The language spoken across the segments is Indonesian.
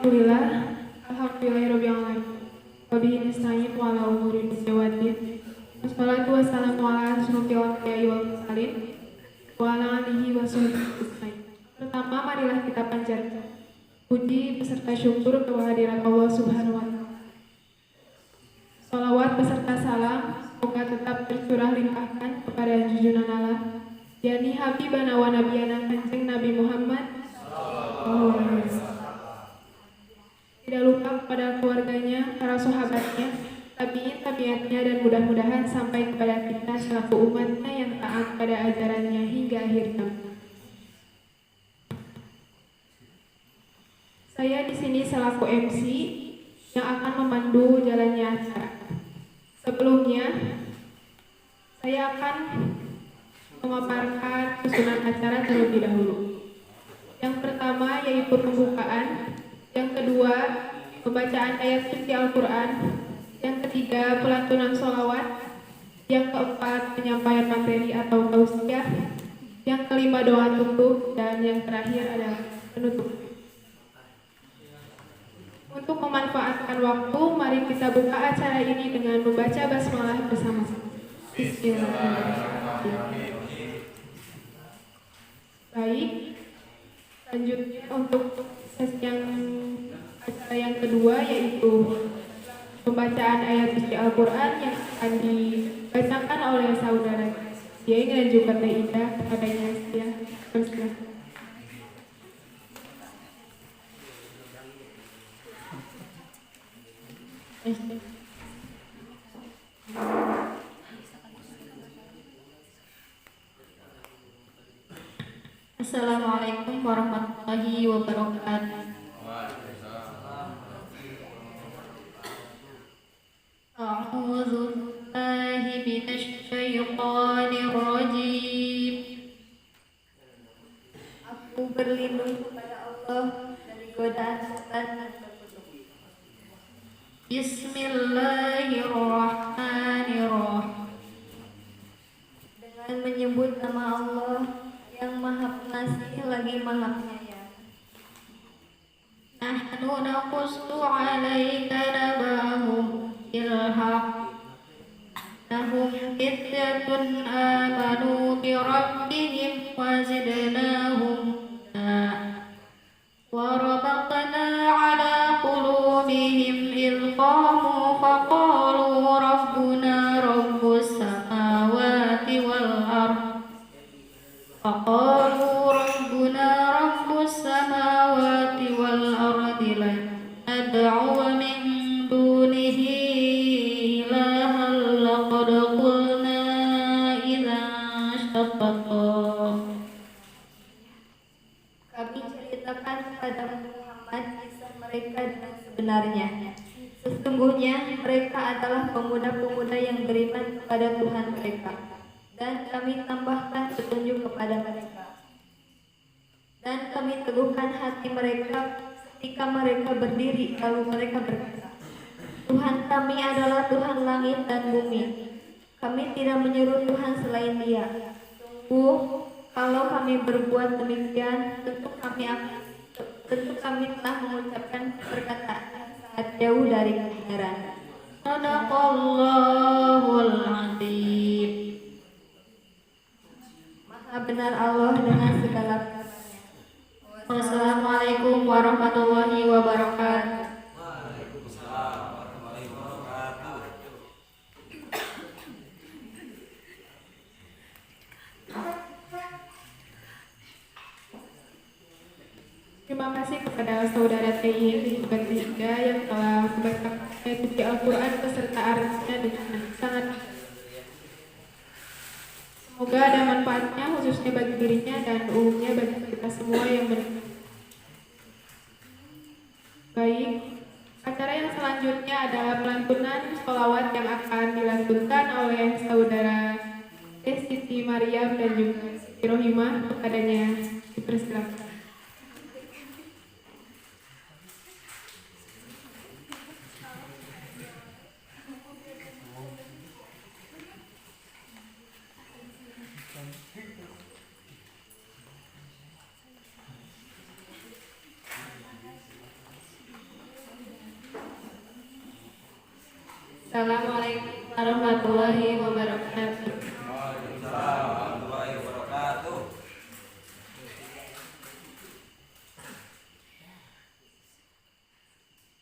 Alhamdulillah, alhamdulillahirabbil alamin. Wa bihi nasta'in wa ala umuri dunya waddin. Wassalatu wassalamu ala asyrofil anbiya'i wal mursalin wa ala alihi wa sahbihi ajmain. Pertama, marilah kita panjatkan puji beserta syukur kehadirat Allah Subhanahu wa taala. Salawat beserta salam semoga tetap tercurah limpahkan kepada junjungan Allah, yakni Habibana wa Nabiyana Kanjeng Nabi Muhammad tidak lupa kepada keluarganya, para sahabatnya, tabi'in, tabi'atnya, dan mudah-mudahan sampai kepada kita selaku umatnya yang taat pada ajarannya hingga akhir zaman. Saya di sini selaku MC yang akan memandu jalannya acara. Sebelumnya, saya akan memaparkan susunan acara terlebih dahulu. Yang pertama yaitu pembukaan, yang kedua pembacaan ayat suci Al-Quran, yang ketiga pelantunan sholawat, yang keempat penyampaian materi atau tausiah, yang kelima doa tutup, dan yang terakhir adalah penutup. Untuk memanfaatkan waktu, mari kita buka acara ini dengan membaca basmalah bersama-sama. Bismillahirrahmanirrahim. Baik, selanjutnya untuk sesi acara yang kedua yaitu pembacaan ayat suci Al-Quran yang akan dibacakan oleh saudara Dieng dan juga Teh Ida kepadanya ya. Assalamualaikum warahmatullahi wabarakatuh. A'udzu billahi minasy syaithanir rajim. Aku berlindung kepada Allah dari godaan setan dan terkutuk. Bismillahirrahmanirrahim. Dengan menyebut nama Allah yang Maha Pengasih lagi Maha Penyayang. Nahnu naqussu 'alaika naba'ahum bil haqq. Lahum fityatun amanu bi rabbihim wa zidnahum huda. Wa rabatna 'ala qulubihim idh qamu faqalu rabbuna rabbus samawati wal ardh. فقالوا ربنا رب السماوات والأرض لن ندعو من دونه إلها لقد قلنا إذا شططا. Kami ceritakan kepada Muhammad kisah mereka dengan sebenarnya. Sesungguhnya mereka adalah pemuda-pemuda yang beriman kepada Tuhan mereka, dan kami tambahkan petunjuk kepada mereka. Dan kami teguhkan hati mereka ketika mereka berdiri, lalu mereka berkata, Tuhan kami adalah Tuhan langit dan bumi. Kami tidak menyeru Tuhan selain Dia. Sungguh, kalau kami berbuat demikian, tentu kami telah mengucapkan perkataan yang sangat jauh dari kebenaran. Shadaqallahul Azim. Benar Allah dengan segala firman-Nya. Wassalamualaikum warahmatullahi wabarakatuh. Waalaikumsalam warahmatullahi wabarakatuh. Terima kasih kepada saudara Teh dan juga Teh Ida yang telah membacakan ayat suci Al-Quran beserta artinya dengan sangat. Semoga ada manfaatnya khususnya bagi dirinya dan umumnya bagi kita semua yang mendengar. Baik, acara yang selanjutnya adalah pelantunan sholawat yang akan dilantunkan oleh saudara Teh Siti Mariam dan juga Siti Rohimah. Kepadanya dipersilakan. Assalamualaikum warahmatullahi wabarakatuh. Waalaikumsalam warahmatullahi wabarakatuh.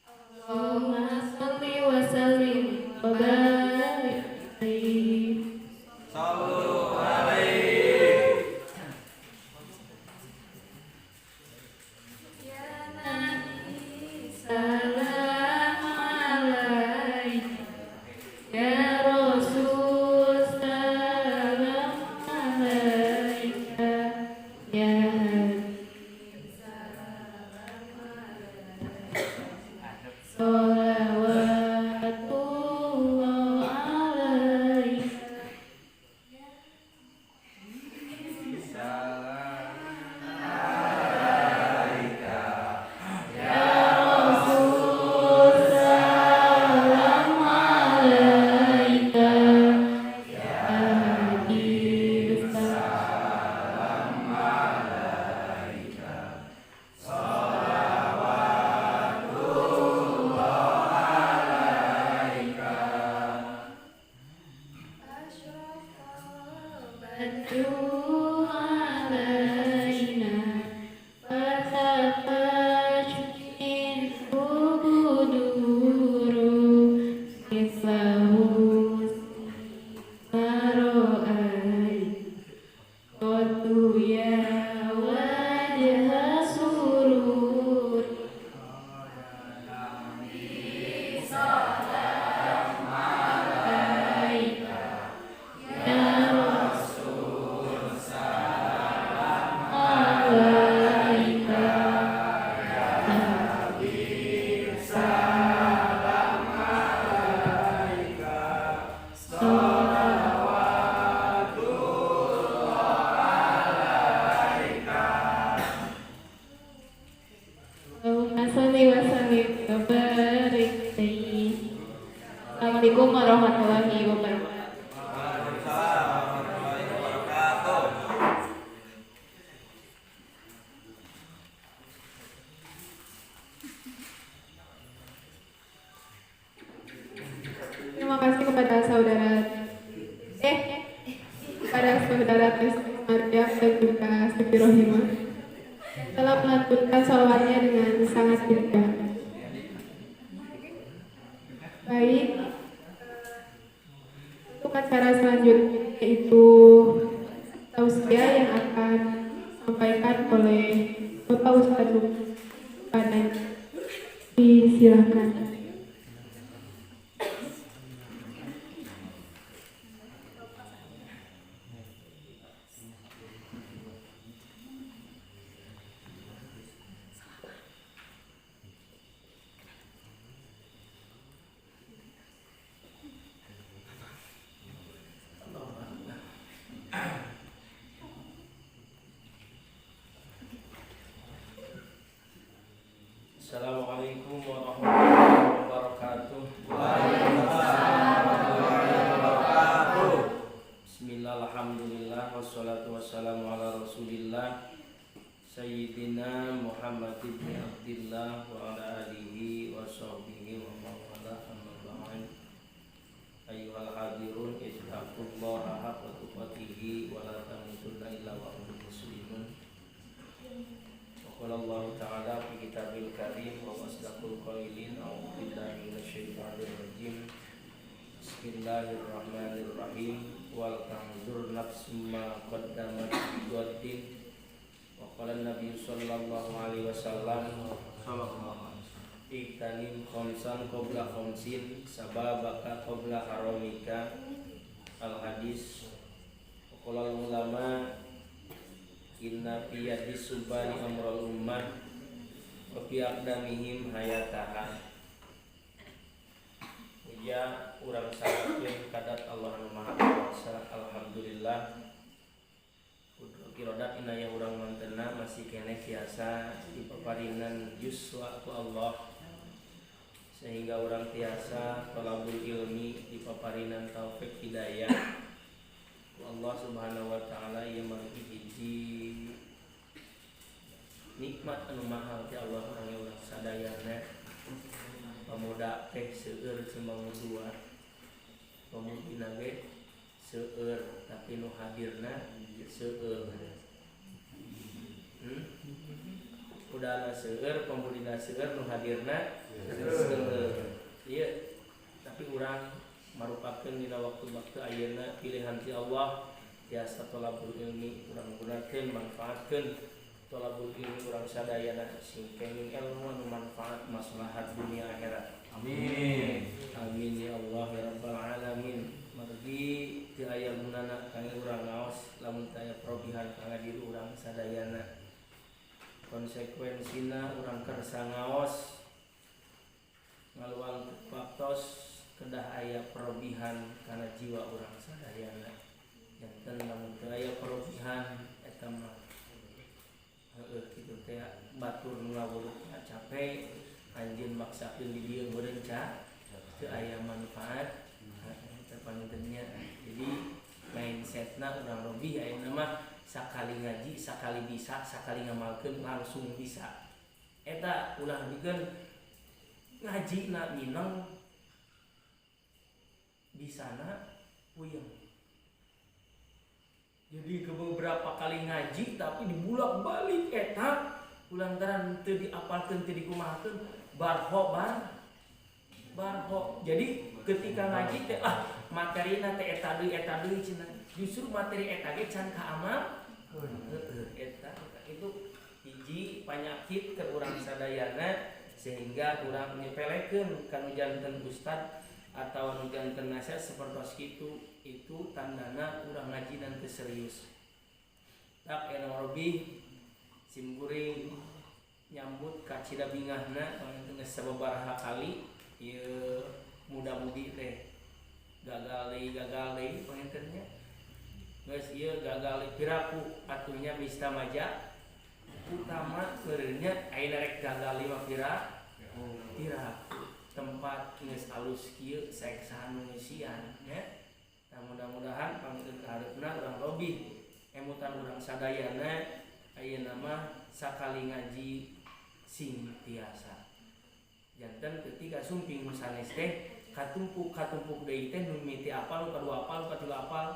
Allahumma sholli wa sallim wa barik alaihi. Sallu alaihi. Ya Nabi salam alaika, ya Rasul salam alaika, ya Habib salam alaika, sholawatullah alaika. Ya wajah surur, ya Rasul salam alaika, ya Habib salam alaika, Allahumma sholli wa sallim wa barik alaihi. Assalamualaikum warahmatullahi wabarakatuh. Waalaikumsalam warahmatullahi wabarakatuh. Terima kasih kepada saudara Testi Maryam dan juga Siti Rohimah telah melantunkan salawatnya dengan sangat indah. Baik, untuk acara selanjutnya yaitu tausiah yang akan disampaikan oleh Bapak Ustadz Panen. Disilakan. Assalamualaikum warahmatullahi wabarakatuh. Waalaikumsalam warahmatullahi wabarakatuh. Bismillah, alhamdulillah, wassalatu wassalamu ala rasulillah Sayyidina Muhammad ibn Abdillah wa ala alihi wa sahbihi wa mawala amma ba'd. Ayyuhal hadirun, ittaqullaha haqqa tuqatihi wa la tamutunna illa wa antum muslimun. Qala Allah Ta'ala fi kitabil karim wa asdaqul qailin a'udzu billahi minasyaitonir rajim. Bismillahirrahmanirrahim. Wal tanzur nafsum ma qaddamat bighadin. Wa qala Nabi sallallahu alaihi wasallam iktanim khamsan qabla khamsin sababaka qabla haramika. Al hadis. Wa qala ulama inna fi yadis subani amrul ummah wa fi aqdamihim hayataha. Uja urang salatkeun kadat Allah anu Maha Kuasa. Alhamdulillah kirodat inaya urang mantenna masih keneh tiasa dipaparinan yuswa ku Allah, sehingga urang tiasa talabul ilmi dipaparinan taufik hidayah ku Allah Subhanahu wa taala. Ieu mah hiji nikmat anu mahal ti Allah kangge urang sadayana. Pemuda teh seueur cemang dua pemudina ge seueur tapi nu hadirna seueur. Udahna seueur pemudina seueur nu hadirna seueur. Ieu tapi urang marupakeun dina waktu-waktu ayeuna pilihan ti Allah tiasa tolabul ilmi urang gunakeun manfaatkeun tolabul ilmi urang sadayana sing kenging ilmu nu manfaat maslahat dunia akhirat. Amin. Amin ya Allah ya rabbal alamin. Margi teu aya gunana kangge urang ngaos lamun teu aya perobihan kangge diri urang sadayana. Konsekuensina urang kersa ngaos ngaluang faktos kedah aya perobihan kana jiwa urang sadayana. Janten lamun teu aya perobihan eta mah kitu teh batur nu ngawurutna capek anjeun maksakeun di dieu meureun ca teu aya manfaat eta paneuteunnya. Jadi mindsetna urang robih ayeuna mah sakali ngaji sakali bisa sakali ngamalkeun langsung bisa. Eta ulah dikeun ngajina mineng bisana puyeng. Jadi ke beberapa kali ngaji tapi dibulak balik eta ulantaran teu diapalkeun teu dikumahakeun barho. Jadi ketika ngaji teh materina teh eta deui cenah. Justru materi eta ge can kaamal. Eta itu hiji panyakit ke urang sadayana sehingga urang nyepelekeun kanu janten ustad atau anu janten nasihat sapertos kitu. Itu tandana urang ngaji dan teu serius. Tak eno robih simkuring nyambut ka cidabingahna pangeun geus sababaraha kali ieu muda-mudi teh gagal deui pangeunnya. Geus ieu gagal piraku atuhnya mista maja utama keureunya ayeuna rek gagal mah piraku tempat geus alus kieu saeksahan nu ngeusian nya. Nah, mudah-mudahan pangeukeun kahareupna urang robih emutan urang sadayana ayeuna mah sakali ngaji sing tiasa. Janten ketika sumping nu sanes teh katumpuk deui teh nu mimiti apal nu kadua apal nu katilu apal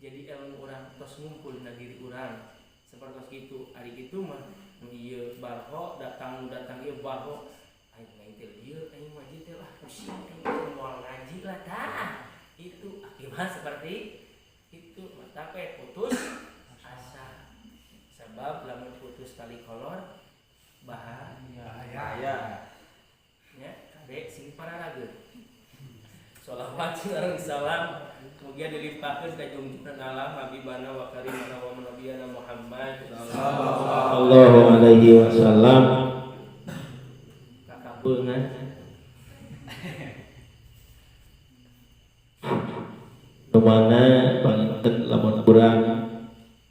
jadi ilmu urang tos ngumpul dina diri urang. Sapertos kitu ari kitu mah nu ieu barho datang ieu barho aing main teh ieu aing ngaji teh lah pusing aing moal ngaji lah tah. Itu akibat seperti itu tapi putus asa sebab lamun putus tali kolor bahaya ya kade sing pararageun sholawat sareng salam mugia dilimpahkeun ka junjungan alam habibana wa karimana wa nabiyana Muhammad sallallahu alaihi wasallam kakabeungan mana panginten lamun urang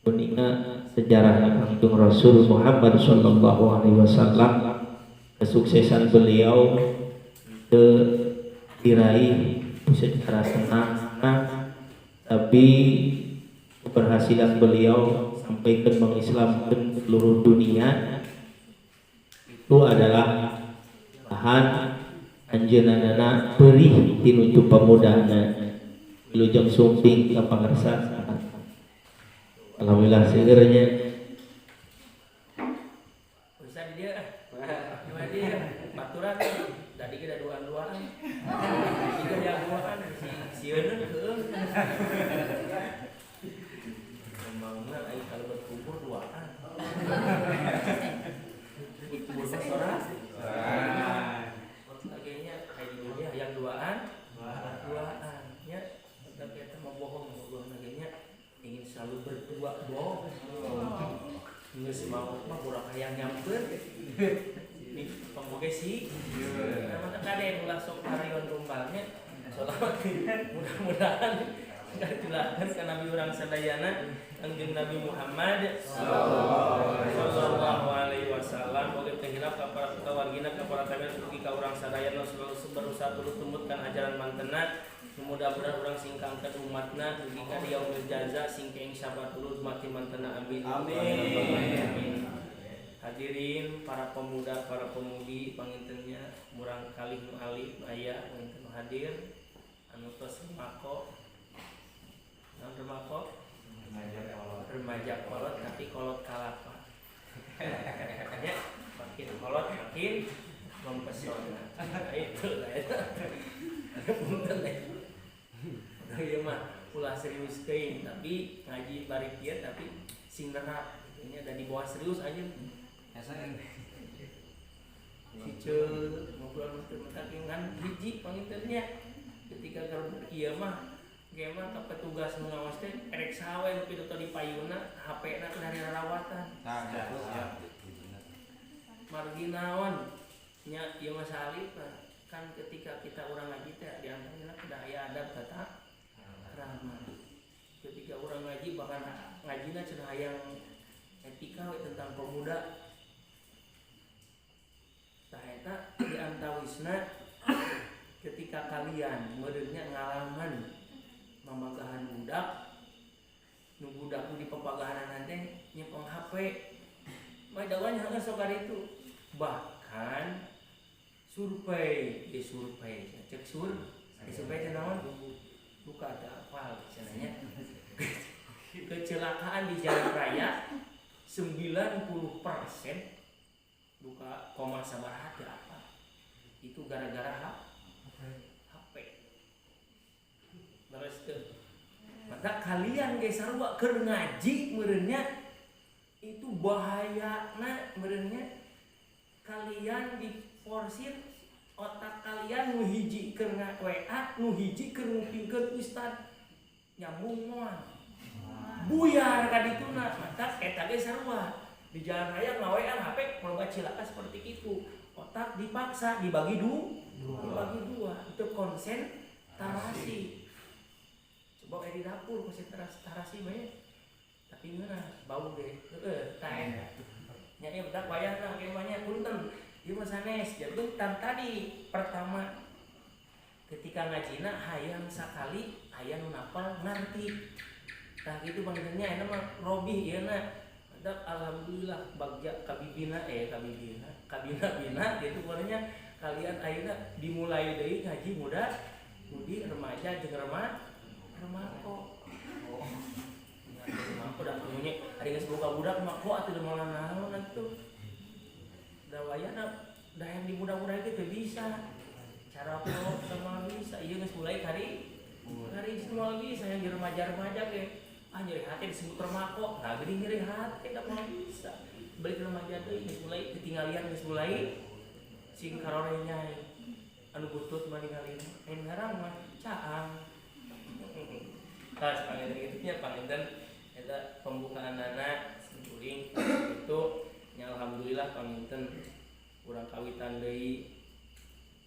kuninga sejarah Kangjeng Rasul Muhammad sallallahu alaihi wasallam kesuksesan beliau diraih secara senang tapi keberhasilan beliau sampai ke mengislamkan seluruh dunia itu adalah bahan anjeunana perih tinuju pamudana Lujeng sumping ka pangarsa. Alhamdulillah segernya. Bisa di dia. Gimana dia? Baturan tadi kita duaan-duaan. Kita yang duaan si sieun heuh. Emangna ai kalau berkumpul duaan. Berkumpul sorak. Sebagainya kayak dunia yang duaan. Ingin selalu berdua bohong nggak mau mah kurang hayang nyamper ini pemboge sih namanya kade ulah sok karyawan rumbalnya soalnya mudah-mudahan nggak dilakukan ke Nabi orang sadayana Kangjeng Nabi Muhammad sallallahu alaihi wasallam boga tehilap ka para wargina ka para tabiat ugi ka urang sadayana selalu berusaha turut tumutkan ajaran mantena. Mudah-mudahan orang singkang ke umatna ugi ka yaumil jaza singkeng sabatulud mati mantena amin. Amin. Hadirin para pemuda, para pemudi pangintennya murang kalih nu alif aya panginten hadir anu tos remako. Non remako remaja kolot tapi kolot kalapa. Ya, makin kolot makin mempesona. Itu lah ya. Punten ya. Nah, ieu mah ulah serius teuing tapi ngaji bari kieu tapi sing nerap. Ini ada di bawah serius aja. Cicil ngobrol mentak-mentak hiji pangintennya ketika keur ieu mah ge mah ka petugas ngawas teh erek sawe nu pidoto di payuna HP-na dari rawatan. Margi naon nya ieu mah salib kan ketika kita urang ngaji teh di antaranya ada aya adab tata krama. Ketika urang ngaji bahkan ngajina cenah hayang etika we tentang pemuda. Tah eta di antawisna ketika kalian meureunnya ngalaman mamagahan budak nu budak nu di pepagahanan teh nyepeng HP mah dawan hanggeus sok itu bahkan survei cek survei teh naon buka ada apal cenanya kecelakaan di jalan raya 90% buka koma sabaraha teu apa itu gara-gara HP. Terus tuh maka kalian guys sarua keur ngaji meureunnya itu bahayana meureunnya kalian diforsir otak kalian nu hiji keur WA nu hiji keur ngupingkeun ustad nyambung moal buyar ka dituna maka eta ge sarua di jalan raya ngawean HP loba cilaka seperti itu otak dipaksa dibagi dua itu konsentrasi. Coba di dapur konsentrasi banyak tapi ngeunah bau deh tah nya ieu budak wayahna ge banyak punten ieu mah sanes jadi tadi pertama ketika ngajina hayang sakali hayang nafal ngarti tah kitu panggilnya eta mah robih ieu na dak alhamdulillah bagja kabibina gitu pokoknya kalian ayeuna dimulai deui ngaji mudi remaja jeung remako. Remako da punya ari geus boga budak mah kok atuh mau naon atuh. Da wayana da yang di budak-budak itu bisa. Cara pelok sama bisa. Ieu geus mulai kari semua bisa yang di remaja-remaja ge. Nyeri hati disebut remako. Nah geuning nyeri hati da mau bisa. Balik remaja deui geus mulai ketinggalian geus mulai sing karore nyai. Anu butut mah ningali lain ngarang mah caang. Nah, sepanjang itu nya panginten eta pembukaan anak simpuling itu nya alhamdulillah panginten urang kawitan deui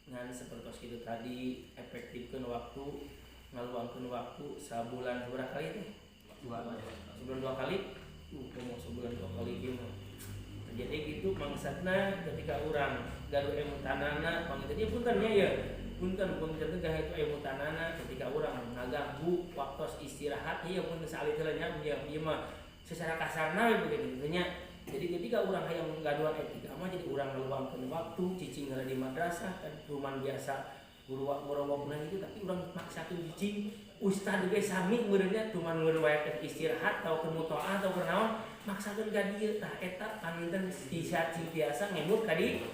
ngan sapertos kitu tadi efektifkeun waktu ngaluangkeun waktu sabulan berapa kali teh? Sebulan 2 kali. Mau sebulan 2 kali kieu mah. Jadi gitu maksudna ketika urang gaduh emutanana panginten ieu punten nya ya. Punten teh gah itu emutanana ketika urang ngaganggu waktu istirahat ieu mun salih teh nya ieu mah secara kasarna begitu nya. Jadi ketika urang hayang ngaduan etika mah jadi urang ngaluangkeun waktu cicing di madrasah kan rumahan biasa guru murowauna itu tapi urang maksakeun cicing ustad ge sami meureunnya cuman ngeurewayakeun istirahat atau kemutoah atau kenaon maksakeun ka dieu tah eta panginten cicing biasa ngemut ka dinya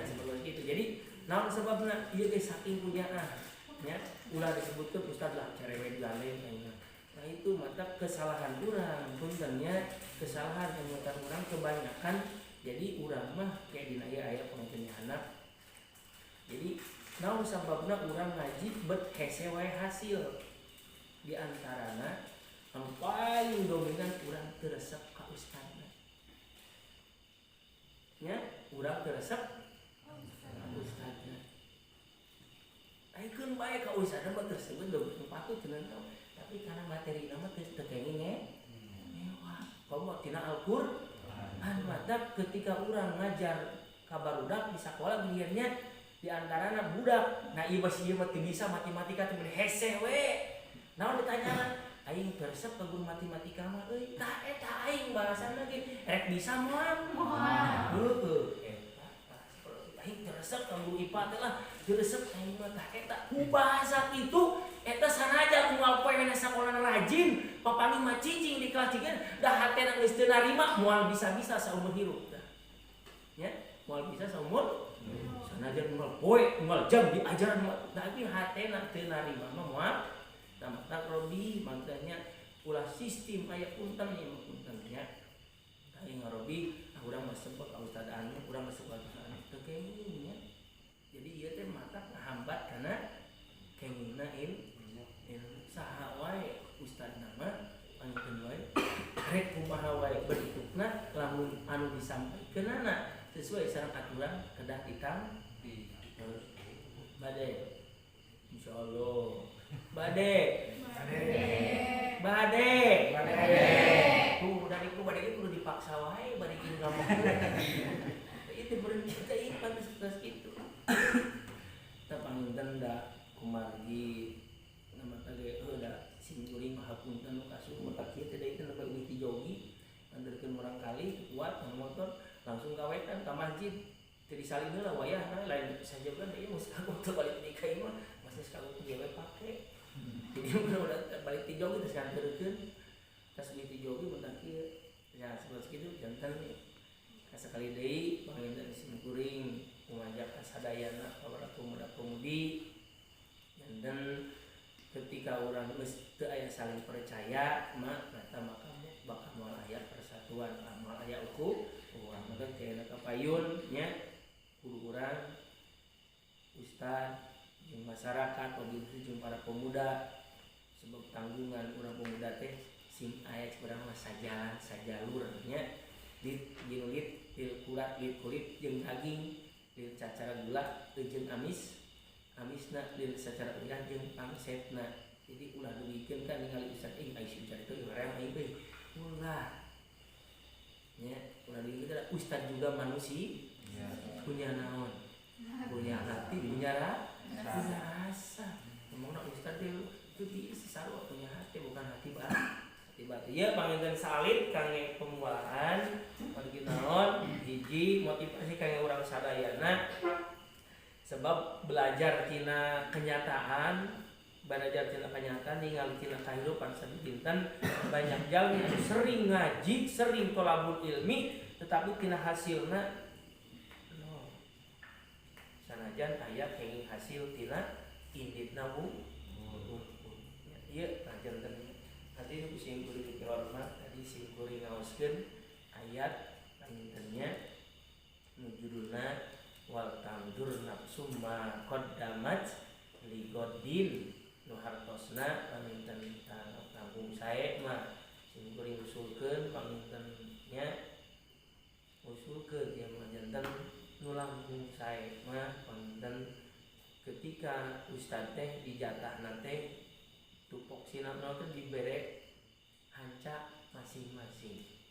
seperti itu. Jadi naon sebabna ieu ge saking punyaan nya ulah disebutkeun ustad lah cerewet galeng ayeuna. Nah itu mata kesalahan urang puntennya kesalahan anggota urang kebanyakan jadi urang mah kayak dina ieu aya pengajian anak. Jadi naon sababna urang ngaji bet hese wae hasil di antarana yang paling dominan urang teu resep ka ustadna. Nya urang teu resep ustadna. Ayekeun bae ka ustadna mah tersebut do patut cenah tapi karena materi nama teu kenging mewah. Kalau tina Al-Qur'an mata ketika urang ngajar ka barudak di sakola gilirannya di antarana budak. Nah ieu masih ieu mah teu bisa matematika teh hese we. Naon ditanya aing resep ka guru matematika mah euy tah eta aing bahasana ge rek bisa moal. Heueuh. Aing resep ka guru IPA teh lah diresep aing mah tah eta ku bahasa kitu eta sanajan moal poe na sakola rajin papangi mah cicing di kelas cicing dah hatena geus teu narima moal bisa-bisa saumur hirup dah nya moal bisa saumur sanajan moal poe moal jam diajaran tapi hatena teu narima mah moal namanya Robi makanya ulah sistem aya punten ieu puntennya aing ngarobi urang mah sebab ustad anu urang mah sebab anu teu kengingnya jadi ieu teh mata ngahambat kana kengingna saha wae ustad nama pangeukeun wae rek kumaha wae bentukna lamun anu disampaikeunana sesuai sareng aturan kedah ditang bade insyaallah bade tuh dari ku bade itu kudu dipaksa wae bade ieu ngomong itu berhenti teh pantes kitu teh panginten da kumargi nama tadi da simkuring mahapunten nu kasuh maka kieu teh deui teh nepi uwi ti jogi anderkeun urang kali kuat motor langsung gawetan ka masjid teu disalin heula wayahna lain sajeban ieu mesti aku teu balik nikah ieu mah masih kagok gawe pake jadi udah balik ti jogi terus nganterkeun tas uwi ti jogi mentak kieu ya sebelas kitu jantan sekali deui panginten simkuring ngajak kasadayana para pemuda-pemudi dan ketika orang geus teu aya saling percaya mah eta maka bakal moal aya persatuan moal aya uku urang mah teh kapayun nya kudu urang ustad jeung masyarakat wabil jeung para pemuda sebab tanggungan urang pemuda teh sing aya urang mah sajalan sajalur nya dinulit til kulit jeung daging til cacara gula jeung amisna lil secara ulah jeung pangsetna jadi ulah dibikeun kan ningali ustad ai si ustad itu urang aing teh ulah nya ulah dibikeun ustad juga manusia punya naon punya hati punya rasa ngomongna ustad teh itu bisa sarua punya hati bukan hati batu ya panginten salit kangge pemulaan bagi naon hiji motivasi kangge urang sadayana sebab belajar tina kenyataan ningali tina kahirupan sabinten banyak jalmi sering ngaji sering tolabul ilmi tetapi tina hasilna sanajan aya kenging hasil tina inditna ieu janten tadi simkuring dihormat tadi simkuring ngaoskeun ayat pangintennya nu judulna wal tandur nafsum ma qaddamat li goddin nu hartosna paminten tanggung sae mah simkuring usulkeun pamintennya usulkeun ya mah janten nu langkung sae mah paminten ketika ustad teh dijatahna teh tupoksina teh dibere hanca masing-masing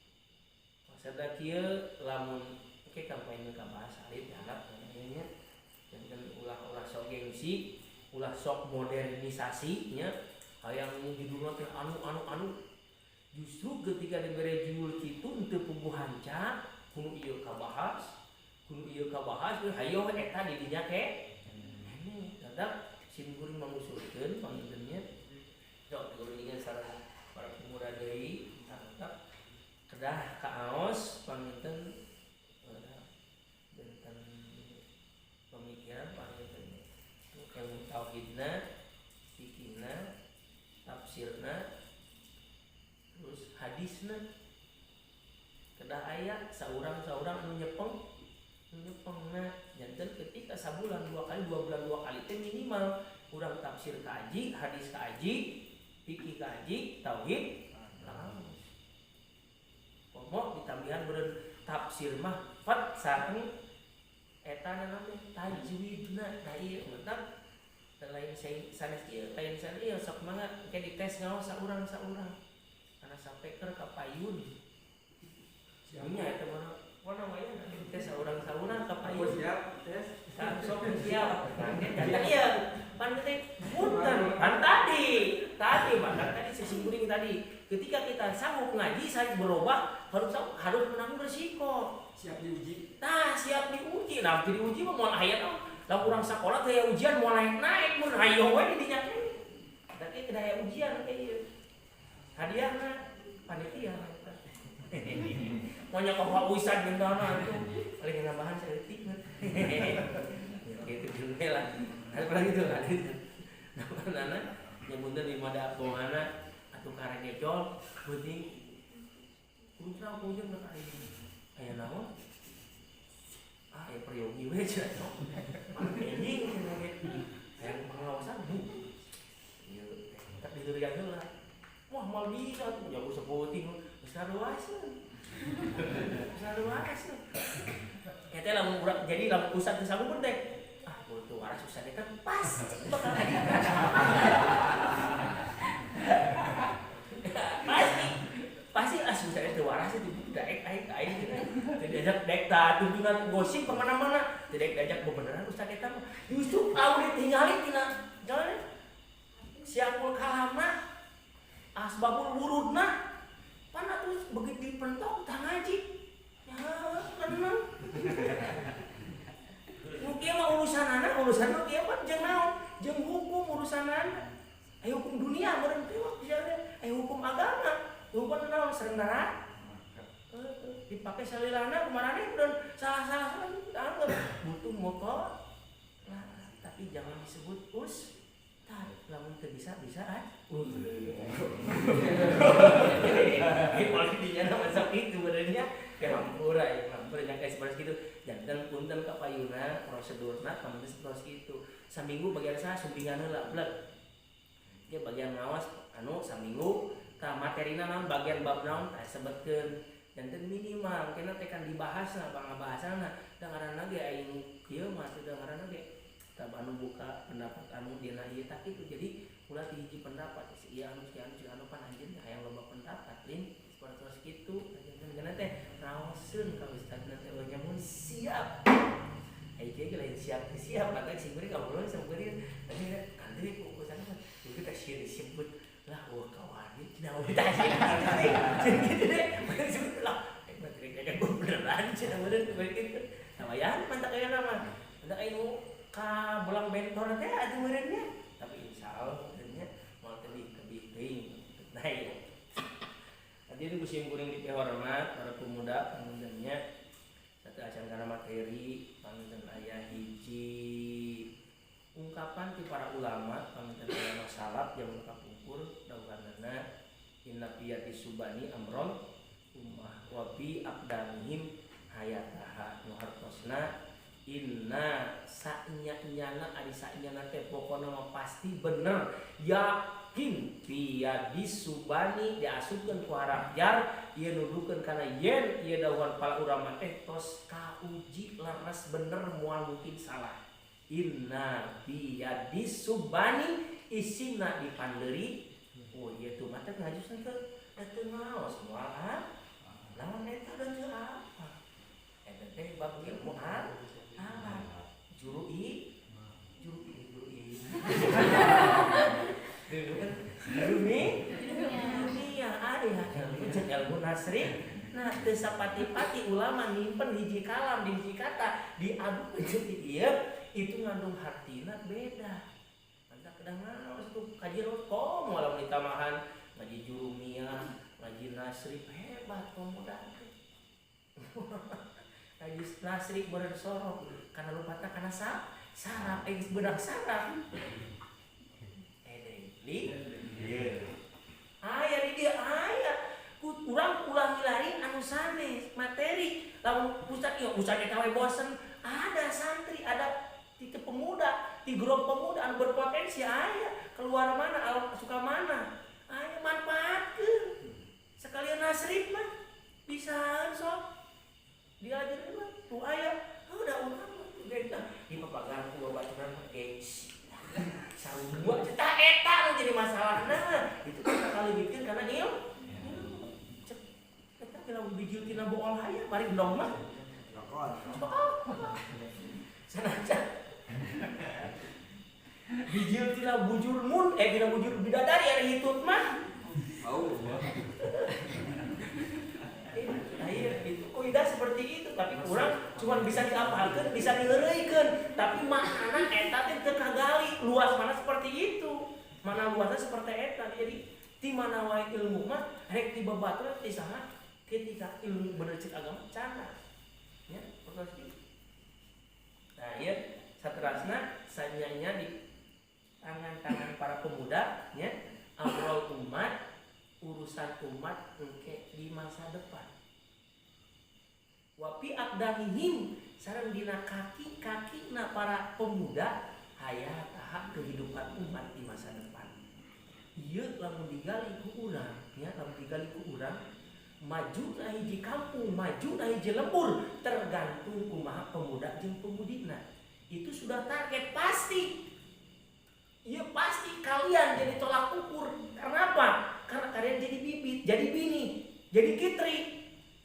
maksudna kieu lamun oke kampanye ka bahasa alit harap nya dan ulah sok gengsi ulah sok modernisasi nya hayang judulna teh anu justru ketika dibere judul kitu teu puguh hanca kudu ieu kabahas hayo eta di dinya ke dadak simkuring mengusulkeun pangintennya sok kuringan sareng para pemuda deui tangkap kedah kaos panginten benten pemikiran panginten ilmu tauhidna fikihna tafsirna terus hadisna kedah aya saurang anu nyepengna janten ketika sabulan 2 kali 2 bulan 2 kali teh minimal urang tafsir kaji hadis kaji fikih kaji tauhid pokok ditambihan beureun tafsir mah fat sareng eta namanya tajwidna da ieu meutak lain sanes ieu lain sanes ieu sok mangga ke dites ngaos saurang kana sapeker ka payun nya eta mah wana wae dites saurang ka payun siap tes sok siap dan ieu pan punten kan tadi simkuring tadi ketika kita sanggup ngaji saya berubah harus menanggung resiko siap diuji nah diuji mah moal aya Lah urang sekolah teh ujian mau naik mun hayo we di dinya teh. Tapi teu aya ujian kayak ieu. Hadiahna panitia. Mau nyokok Pak Ustad gentana itu paling nambahan saeutik. Gitu juga lah. Ada gitu lah. Namanya nyebutna di mada pohana atuh karek ngejol penting putra punya nak aya naon aya peryogi we cenah anjing aya pengawasan ieu tak didurian heula wah mal bisa tuh jago seputing besar luas eta lamun urang jadi lamun pusat teh sabu penting butuh waras susah deh kan pas bakal pasti susah itu waras itu daek gitu diajak dek tuntunan gosip kemana-mana tidak diajak beneran ustaz eta mah justru tahu ditinggalin tina jalan siapul kalamna asbabul wurudna pan atuh begitu dipentok tah ngaji ya tenang Nukia mah urusanana nukia mah jeung naon jeung hukum urusanana aya hukum dunia meureun teh waktu aya hukum agama hukum naon sareng neraka dipake salilana kumarane dan salah butuh motor nah, tapi jangan disebut lamun teu bisa paling dinya macam itu benernya ya hampura yang kayak seperti itu jantan punten ka payuna prosedurna kamu seperti itu saminggu bagian saya sumpingan heula blek dia bagian ngawas anu saminggu ta materina naon bagian bab naon tah sebutkeun jantan minimal kena tekan dibahas lah pangabahasana da ngaranna ge aing kieu mah teu ngaranna ge ta anu buka pendapat anu dina ieu tapi itu jadi ulah di hiji pendapat si ieu anu pan anjeun hayang loba pendapat lin seperti kitu jangan teh raoseun ka ustadna teh nyamun siap ai kieu lain siap maka si beureung kaulun sampeureuh tadi kan deui ku sana itu teh sieun disebut lah kawan tina tah gitu deh disebut lah materi kayak beneran cenah beneran begitu tamayan mantak aya nama mantak aya ka bolang mentor teh atuh meureunnya tapi insyaallah nya moal teh lebih teuing nah ya jadi musim kuring dipehormat para pemuda pemudanya satu acan kana materi panuntun aya hiji ungkapan ti para ulama panuntun ulama salaf yang kapungkur dawuhanna inna piyati subani amron ummah wa bi aqdamihim hayataha nu hartosna inna sa'nya-nyana ari sa'nyana teh pokona mah pasti bener yakin piyadi subani diasupkeun ku harapjar ieu nuduhkeun kana yen ieu dawuhan para ulama teh tos kauji leres bener moal mungkin salah inna piyadi subani isina dipandeuri oh ieu tuh mah teh ngajusan teh teu ngaos moal lawan eta teh apa eta teh bab ilmu jurui dunia ada ilmu nasri nah teu sapati-pati ulama nyimpen hiji kalam di hiji kata diadu jadi ieu itu ngandung hartina beda anda kadang ngaos tuh kaji komo lamun ditamahan ngaji jurumiyah ngaji nasri hebat pemuda ngaji nasri beureun sorok karena lupa tak karena sarap bedak sarap aya di dia aya urang ulah milari anu sanes materi lamun ustad eta we bosen ada santri ada ti pemuda ti grup pemuda anu berpotensi aya keluar mana suka mana aya manfaatkeun sekalian nasrif mah bisa sok diajarin mah tuh aya udah urang di papagan ku baturan gengsi sarua cetak eta nu jadi masalahna itu kita kali bikin karena ilmu eta kira bijil tina bool haya mari endong mah sanajan bijil tina bujur mun tina bujur bidadari ari hitut mah iya itu kaidah seperti itu tapi kurang cuma bisa dihafalkeun, bisa diheureuikeun, tapi makna eta teh teu kagali luas mana seperti itu. Mana luasnya seperti eta. Jadi di mana wae ilmu mah rek di babaturan ti saha ketika ilmu bener cek agama cana. Ya, seperti itu. Nah, ieu saterasna sanyanya di tangan-tangan para pemuda nya amrul umat, urusan umat engke di masa depan. Wapi aqdamihim sareng dina kaki-kakina para pemuda hayat tahap kehidupan umat di masa depan. Ieu lamun digali ku urang, nya lamun digali ku urang, maju na hiji kampung, maju na hiji lembur, tergantung kumaha pemuda jeung pemudina. Itu sudah target pasti. Iya pasti kalian jadi tolak ukur. Karena apa? Karena kalian jadi bibit, jadi bini, jadi kitri.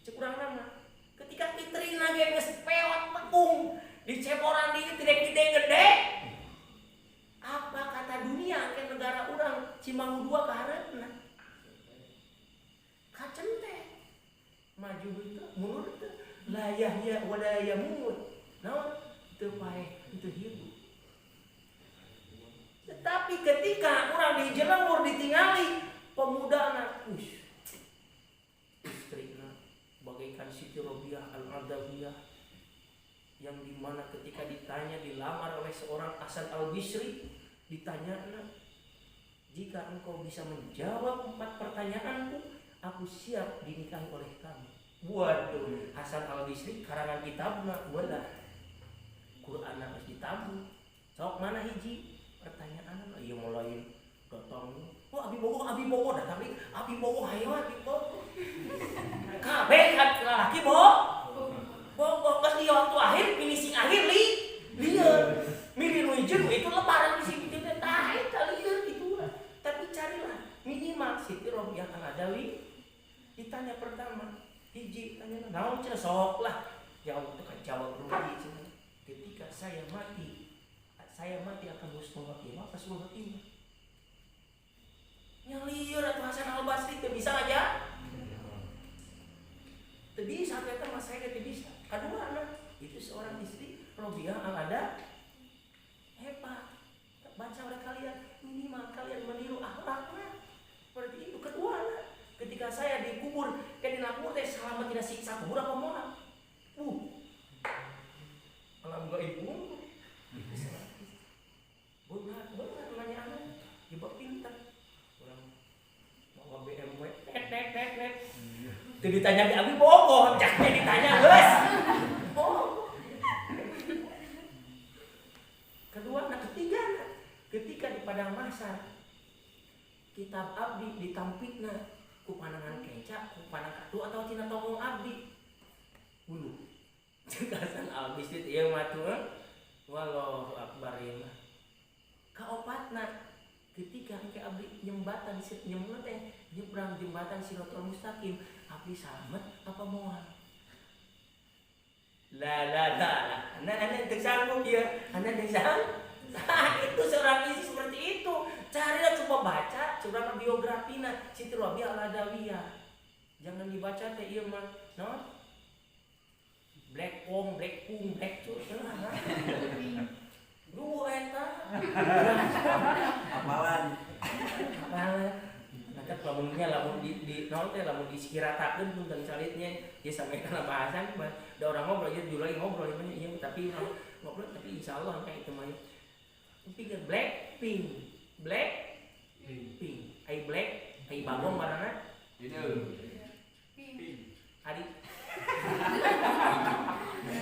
Cek urang nama. Ketika kitri nage geus pewat tekung, diceboran di tidak gede-gede. Apa kata dunia ke negara urang Cimangu 2 kahareupna? Kacente. Maju itu, mundur itu. La yahya wa la yamut. Naon? Teu paeh, teu hirup. Tetapi ketika orang di jelembur ditinggali pemuda anak istrina bagaikan Siti Robiah Al-Adawiyah yang dimana ketika ditanya dilamar oleh seorang Hasan Al-Bisri, ditanya, jika engkau bisa menjawab 4 pertanyaanku, aku siap dinikahi oleh kamu. Waduh, Hasan Al-Bisri karangan kitabna wala Quran harus ditabu. Sok mana hiji pertanyaan iya mulai datang. Oh abi bogo datang nih. Abi bogo hayo abi bogo. Kabeh laki bogo geus di waktu akhir finishing akhir lieur. Miri nu hiji itu lebaran di sini teh tah eta lieur gitu. Tapi carilah minimal Siti Robiah Al-Adawi ditanya pertama hiji tanya naon cenah sok lah jawab jawab rugi cenah. Ketika saya mati akan husnul khotimah apa suul khotimah? Nyalieur atuh Hasan Al-Basri teu bisa aja. Teu bisa eta mah saya teu bisa. Kaduana itu seorang istri Robiah Al-Ada hebat. Baca oleh kalian minimal kalian meniru akhlaknya. Seperti itu. Keduana ketika saya dikubur ke dina kubur teh selama tidak siksa kubur apa moal? Alam gaib benar nanya anak coba pintar orang bawa BMW itu ditanya di abi bogo jaknya ditanya guys kedua ketiga ketika di padang mahsyar kitab abdi ditampitna ku panangan kecak ku panang katu atau cina tongong abdi bulu Hasan Al-Bisri ieu mah tuh wallahu akbar ieu mah. Kaopatna ketika engke abdi nyembatan nyebrang jembatan Siratal Mustaqim, abdi salamet apa moal? La. Anda teu sanggup ieu. Anda teu sanggup. Nah, itu seorang isi seperti itu. Carilah coba baca curang biografina Siti Robiah Al-Adawiyah. Jangan dibaca teh ieu mah naon? Black Pong, Black Cu, dua eta. Apalan. Nanti lamun di nol teh lamun disikiratakeun punten calitnya dia sampai kana bahasan da orang ngobrol aja juli ngobrol ieu tapi ngobrol tapi insyaallah kayak itu mah. Pikir Black Pink. Ai black, ai bagong warna. Itu. Adik.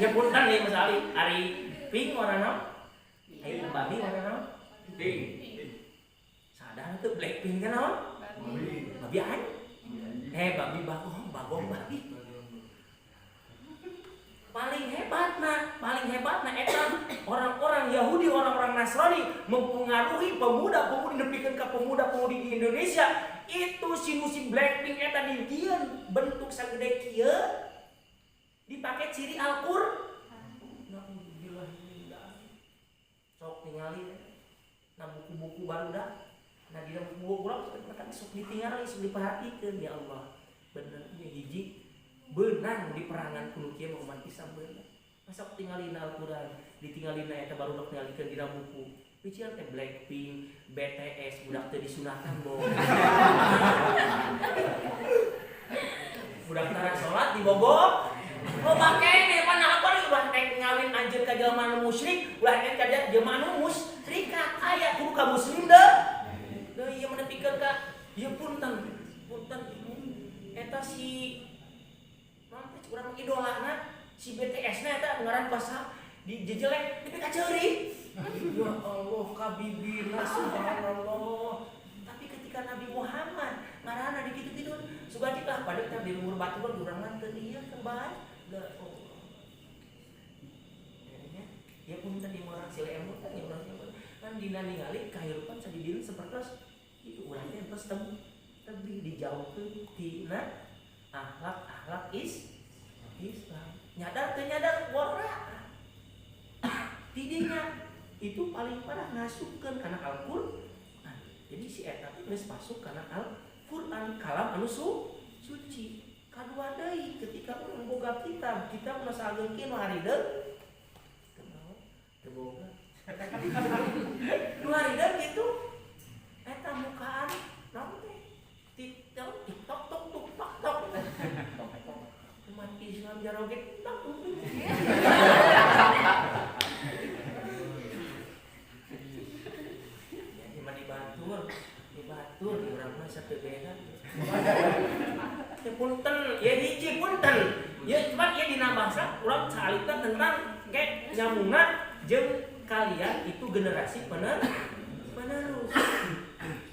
Nyebutan nih Mas Ali, Ari pink warna ai babi warna Pink. sadar tuh Blackpink kan naon? Babi an? Babi bagong babi. Paling hebatna eta orang-orang Yahudi, orang-orang Nasrani mempengaruhi pemuda-pemudi nepikeun ka pemuda-pemudi di Indonesia. Itu si Blackpink eta di dieu bentuk sagede kieu dipake ciri Al-Qur'an. Alhamdulillah sok ningali na buku-buku barudak. Nah di buku urang sok ditingali, sok diperhatikeun ya Allah. Bener ini hiji Beunang di perangan kuno kieu umat Islam beunang. Masa tinggalin Al-Qur'an, ditinggalin eta baru dok ningalikeun dina buku. Bician teh Blackpink, BTS, budak teh disunatan bo. Budak tara salat dibogok. Lo bakeng deh panah apa nih ulah nek ngawin anjeun ka jelema nu musyrik, ulah nek ka jelema nu musyrikat aya kudu ka muslim deh. Deuh ieu mah nepikeun ka ieu punten eta si naon teh urang idolana si BTS na eta ngaran basa di jejelek nepi ka ceurik. Ya Allah kabibirna subhanallah. Tapi ketika Nabi Muhammad ngaranna di kitu-kitu sugaciklah pada kita di umur batur urang mah teu ieu kembali. Ya punten ieu urang sile emu kan ieu urang kan dina ningali kahirupan sadidieu sapertos itu urang teh terus tebih dijauhkeun tina akhlak Islam. Nyadar teu nyadar wara. Tidinya itu paling parah ngasupkeun kana Al-Qur'an. Jadi si eta teh geus masuk kana Al-Qur'an kalam anu suci. Kadua deui ketika urang boga kitab nu sageungkeun harideung teu boga. Nu harideung kitu eta mukaan naon teh TikTok tok. Umat Islam jaroget tok. Dibatur di urang mah sateu beda. Ya punten, ya hiji punten. Ya cuma ieu dina bangsa urang salita tentang ke nyambungan jeung kalian itu generasi penerus.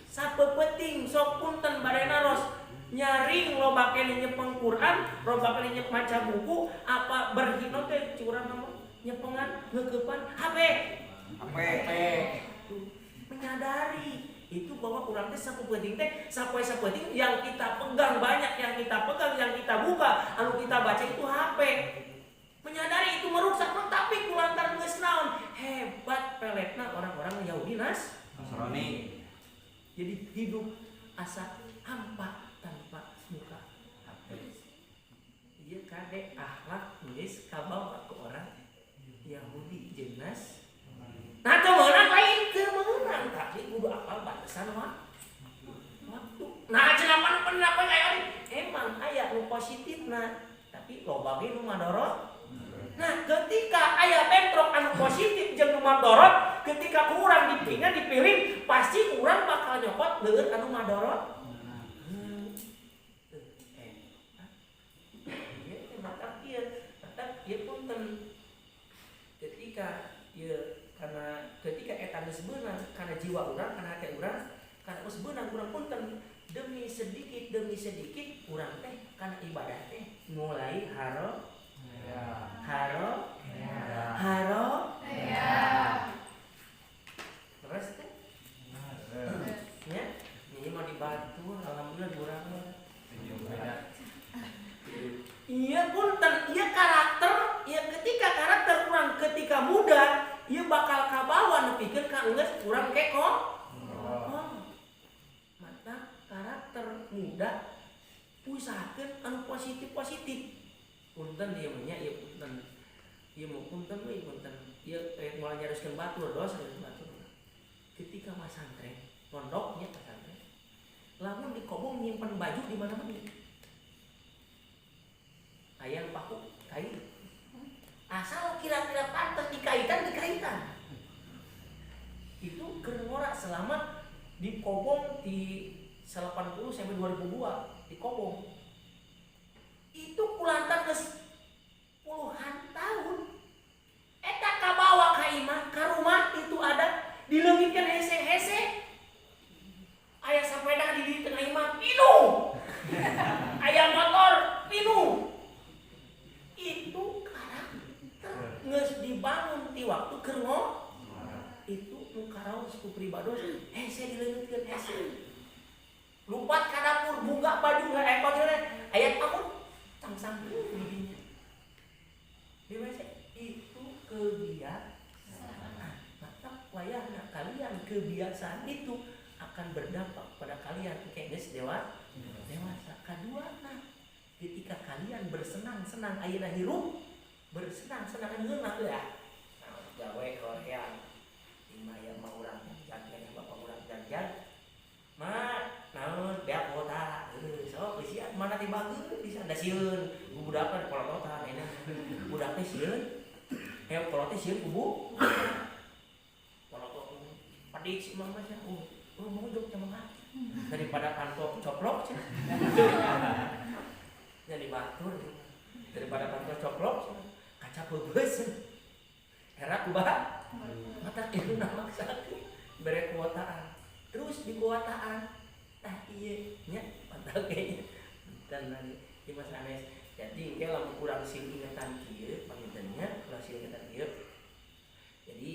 Sapeupeting sok punten bade naros nyaring loba keneh nyepeng Quran, loba keneh nyep maca buku, apa berhino teh curang mah nyepengan ngeukepan HP. Menyadari itu bahwa kurang teh sapueuting yang kita pegang banyak, yang kita buka, anu kita baca itu HP. Menyadari itu merusak, tapi kulantar geus naon hebat peletna orang-orang Yahudi Nasrani. Jadi hidup asa hampa tanpa muka HP. Ieu kade akhlak geus kabawa ke orang Yahudi jeung Nasrani. Nah teu meunang lain teu meunang, tapi kudu apal batasan waktu. Nah cenah pendapat aya emang aya nu positifna, tapi loba ge nu madorot. Nah ketika aya bentrok anu positif jeung nu madorot, ketika kurang dipilih pasti urang bakal nyokot leueur anu madorot. Ieu punten ketika ketika eta geus beunang kana jiwa urang, kana hati urang, kana geus beunang urang punten demi sedikit urang teh kana ibadah teh mulai haro. Terus teh nya ini mau dibatur alhamdulillah urang mah. Iya punten, iya karakter, iya ketika karakter urang ketika muda ieu bakal kabawa nepikeun ka geus urang keko. Mata karakter muda usahakeun anu positif. Punten ieu mah nya ieu punten. Ieu mah punten we punten. Ieu moal nyaroskeun batur dosa batur. Ketika masantren, pondoknya pesantren. Lamun di kobong nyimpen baju di mana-mana. Aya paku kain. Asal kira-kira pantas dikaitan. Itu keur ngora selama di kobong di 80 sampai 2002 di kobong. Itu kulantar geus puluhan tahun. Eta kabawa ka imah, ka rumah itu ada dileungitkeun hese-hese. Aya sapeda di tengah imah pinuh. Aya motor pinuh. Itu geus dibangun ti waktu keur itu nu karaos ku pribados hese dileungitkeun hese. Lumpat ka dapur buka baju ekor aya takut cangsang didinya. Bebas itu kebiasaan. Maka wayahna kalian kebiasaan itu akan berdampak pada kalian kayak geus dewasa. Kaduana ketika kalian bersenang-senang ayeuna hirup bersenang-senang ngeunah ya. Nah, gawe horeang imaya mah urang jangan bapak urang jangan mah naon beak kota sok sia mana tibageun bisa da sieun budak kan kolot-kolotan enak budak teh sieun kolot teh sieun kubu kolot padik si mama sia mau hidup sama daripada kantor coplok sia jadi batur daripada kantor coplok kaca beubeus era kubaha mata itu nama sakit bere kuotaan terus di kuotaan iya nya mantap kayaknya dan nanti di Mas Anes jadi kayak lamun kurang sil ingatan kieu pangintennya kurang sil ingatan kieu jadi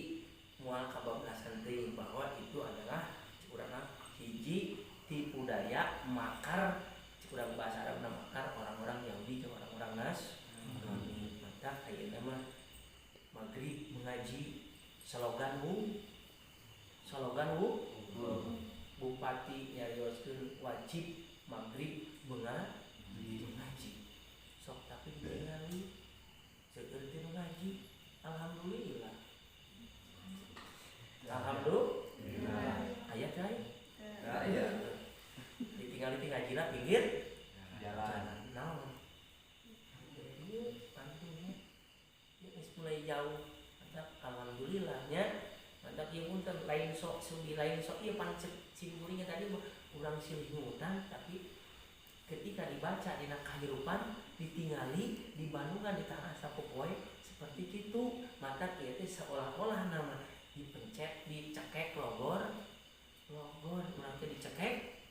moal kabablasan teuing bahwa itu adalah cikurang hiji tipu daya makar cikurang bahasa Arabna makar orang-orang Yahudi jeung orang-orang Nasrani mantap ayeuna mah maghrib mengaji slogan bupati nyarioskeun wajib maghrib mengaji sok tapi ditinggali seueur teh ngaji alhamdulillah aya cai aya ditinggali teh ngajina pinggir jalan naon ieu pantunya geus mulai jauh alhamdulillahnya mantap ieu punten lain sok sudi lain sok ieu pan simurinya tadi urang silih ngutan tapi ketika dibaca dina kahirupan ditingali dibandungkan di tanah sapopoe seperti kitu mata kieu teh seolah-olah nama dipencet dicekek logor urang teh dicekek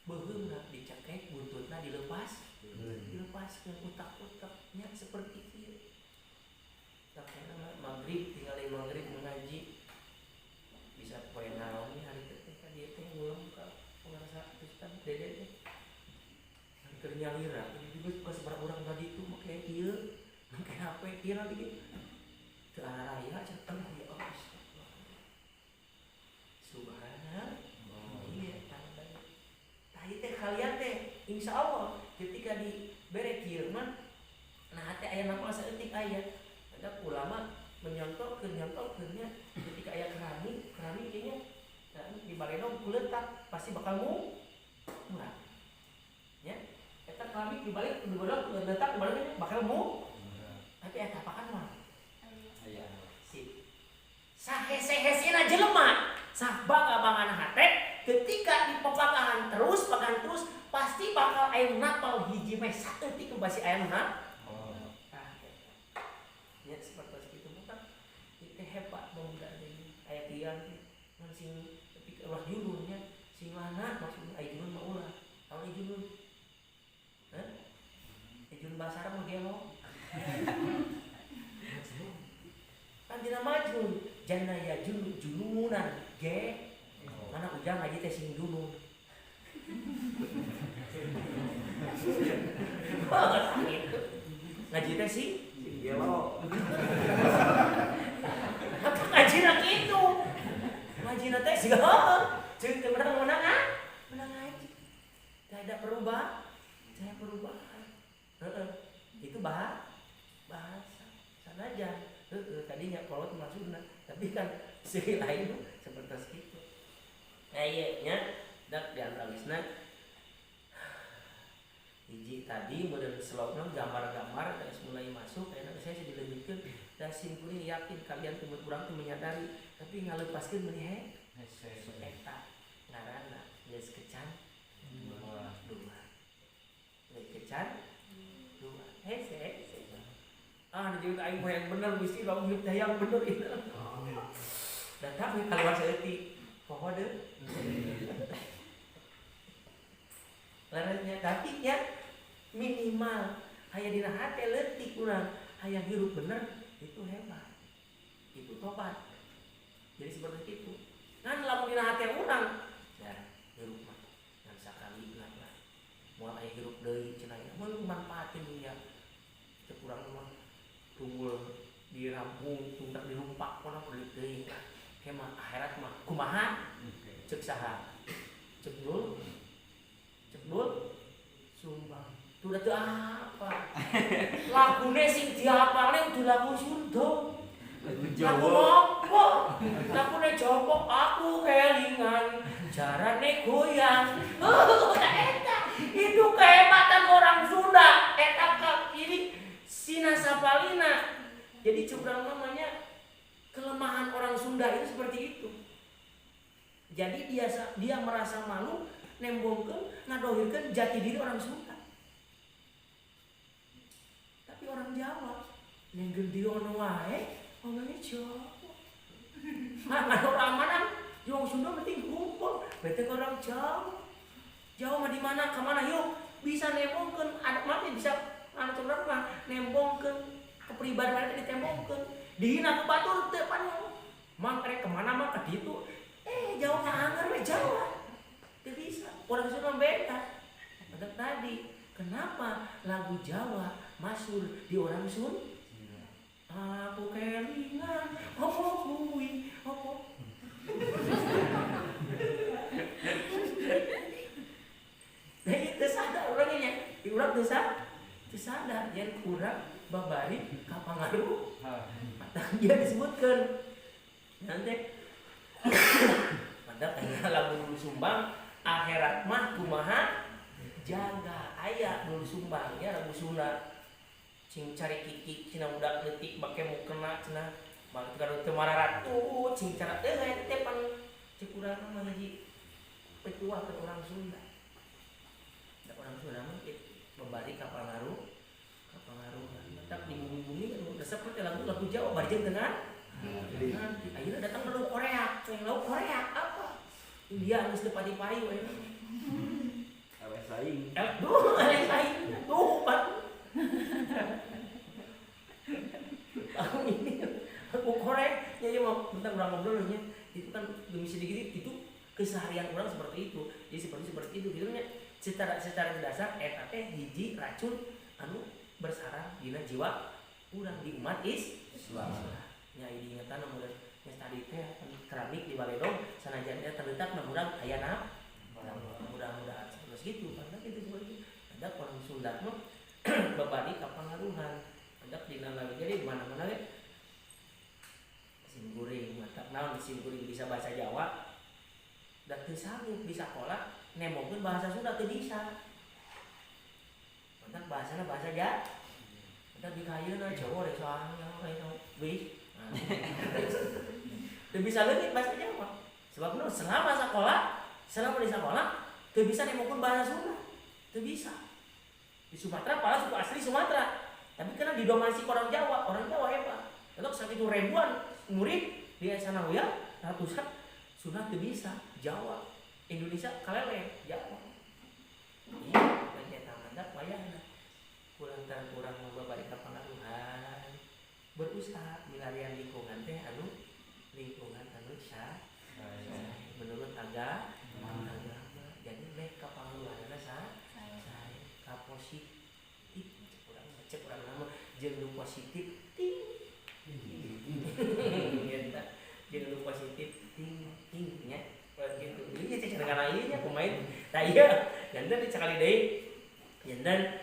beuheungna dicekek buntutna dilepaskeun utak-utaknya seperti kieu takena maghrib tinggalin maghrib mengaji bisa poe naon nih hari teh ka dieu teh ngulang ka pengarasa Kristen dede teh keur nyalira juga suka seberapa urang tadi itu make ieu make HP ieu nanti teu araya cenah ya Allah subhanallah iya tandanya tah ieu teh kalian teh insyaallah ketika dibere kieu mah nah teh aya napa saeutik aya ada ulama menyontohkeunnya ketika aya kerani kayaknya di baledog kuletak pasti bakal murah ya eta kerani dibalik kuletak di baledog bakal tapi eta apakan mah aya sip sahese-hesena jelema sah bangga-bangana hate ketika dipepakaan terus pasti bakal aya napal hiji meh saeutik basi aya ya seperti itu bukan itu hebat pemuda ini ayat tiang kan sing tapi Allah jununnya sing lana maksudnya ayat junun mah ulah tahu ayat junun junun bahasa Arab mah dia mau kan dina majnun janna ya jununan ge mana ujang ngaji teh sing junun ngaji teh sing gelo. Apa ngajina kitu? Ngajina teh segala. Ceuk teh menang ngaji. Teh ada perubahan. Itu bahasa. Sanajan. Tadinya kolot maksudna, tapi kan segi lain seperti itu. Nah ieu nya dak diantalisna hiji tadi model slogan gambar-gambar dan mulai masuk karena saya sudah dilanjutkan dan simpulin yakin kalian teman kurang menyadari tapi ngalepaskeun meuni eta ngaranna geus kecan dua geus kecan dua hese dijeukeun aing mah yang bener mesti dong hidup yang bener itu dan tapi kalau saeutik poho deui larasnya tapi ya minimal aya dina hate leutik urang hayang hirup bener itu hebat itu tobat jadi seperti itu kan lamun dina hate urang ya hirup mah ngan sakali lah moal aya hirup deui cenah mah manfaatin ya cek urang mah tunggul dirampung tuntak dirumpak pona beulit deui ke mah akhirat mah kumaha cek saha cek dul sumbang Udah tuh apa? Lagune sing diapalne udah lagu Sunda. Lagu apa? Lagune Jawa aku kelingan, carane goyang. Eta itu kehebatan orang Sunda. Eta ini Sinasapalina. Jadi curang namanya kelemahan orang Sunda itu seperti itu. Jadi dia merasa malu nembongkeun ngadohirkeun jati diri orang Sunda. Tapi orang Jawa nenggel di ono wae ngomongnya Jawa. Mana orang mana yang Sunda penting kumpul, bete orang Jawa. Jawa mah di mana ke mana yuk bisa nembongkeun ada mati bisa anu curang mah nembongkeun kepribadian ditembongkeun. Dihina ku batur teu pan mang karek kemana mah ka ditu. Jawa mah anggar we Jawa. Teu bisa. Orang Sunda beda. Pada tadi, kenapa lagu Jawa masuk di orang Sunda? Aku kelingan, opo kuwi, opo. Nah itu sadar orangnya, urang teu sadar, yen urang babari ka pangaruh. Mata dia disebutkeun. Nanti pada kayaknya lagu dulu sumbang akhirat mah kumaha jaga aya dulu sumbang ya lagu Sunda cing cari kiki cina budak leutik bake mukena cina balik karo teu mararat cing cara teh pan cek urang mah hiji petua ke orang Sunda. Da orang Sunda mah babari ka pangaruh tak di bumi-bumi resep teh lagu Jawa barjeng dengan akhirnya datang lauk Korea, lauk Korea apa? India harus depati-pati we. Awe saing. Saing. Pan. Aku ini aku Korea, jadi mau tentang orang ngobrol nya, itu kan demi sedikit itu keseharian orang seperti itu. Jadi seperti itu gitu nya. Secara dasar eta teh hiji racun anu bersarang dina jiwa urang di umat Islam. Nya diingetan namun geus tadi teh keramik di Baledong sanajan teh terletak namun aya mudah-mudahan terus gitu karena itu seperti ada orang Sunda mah babadi ka pangaruhan ada dina lagi jadi mana-mana we simkuring mata naon simkuring bisa bahasa Jawa da teu sanggup di sakola nemongkeun bahasa Sunda teu bisa mantap bahasana bahasa Jawa mantap di kayeuna Jawa rek soalnya kayak wis teu bisa leutik bahasa Jawa. Sebab selama di sekolah teu bisa nemongkeun bahasa Sunda. Teu bisa. Di Sumatera padahal suku asli Sumatera. Tapi karena didominasi orang Jawa hebat. Kalau sakitu ribuan murid di sana ya ratusan Sunda teu bisa. Jawa, Indonesia kalele Jawa. Iya, dan eta mandat wayahna. Kulantaran urang babari ka pangaruhan. Berusaha milarian lingkungan teh lingkungan anu sah menurut agama jadi mereka pangaruhanna sah ka positif urang cek urang nama jeung nu positif ting eta jeung nu positif ting nya gitu ieu teh cara ieu nya pemain tah ieu janten dicakali deui janten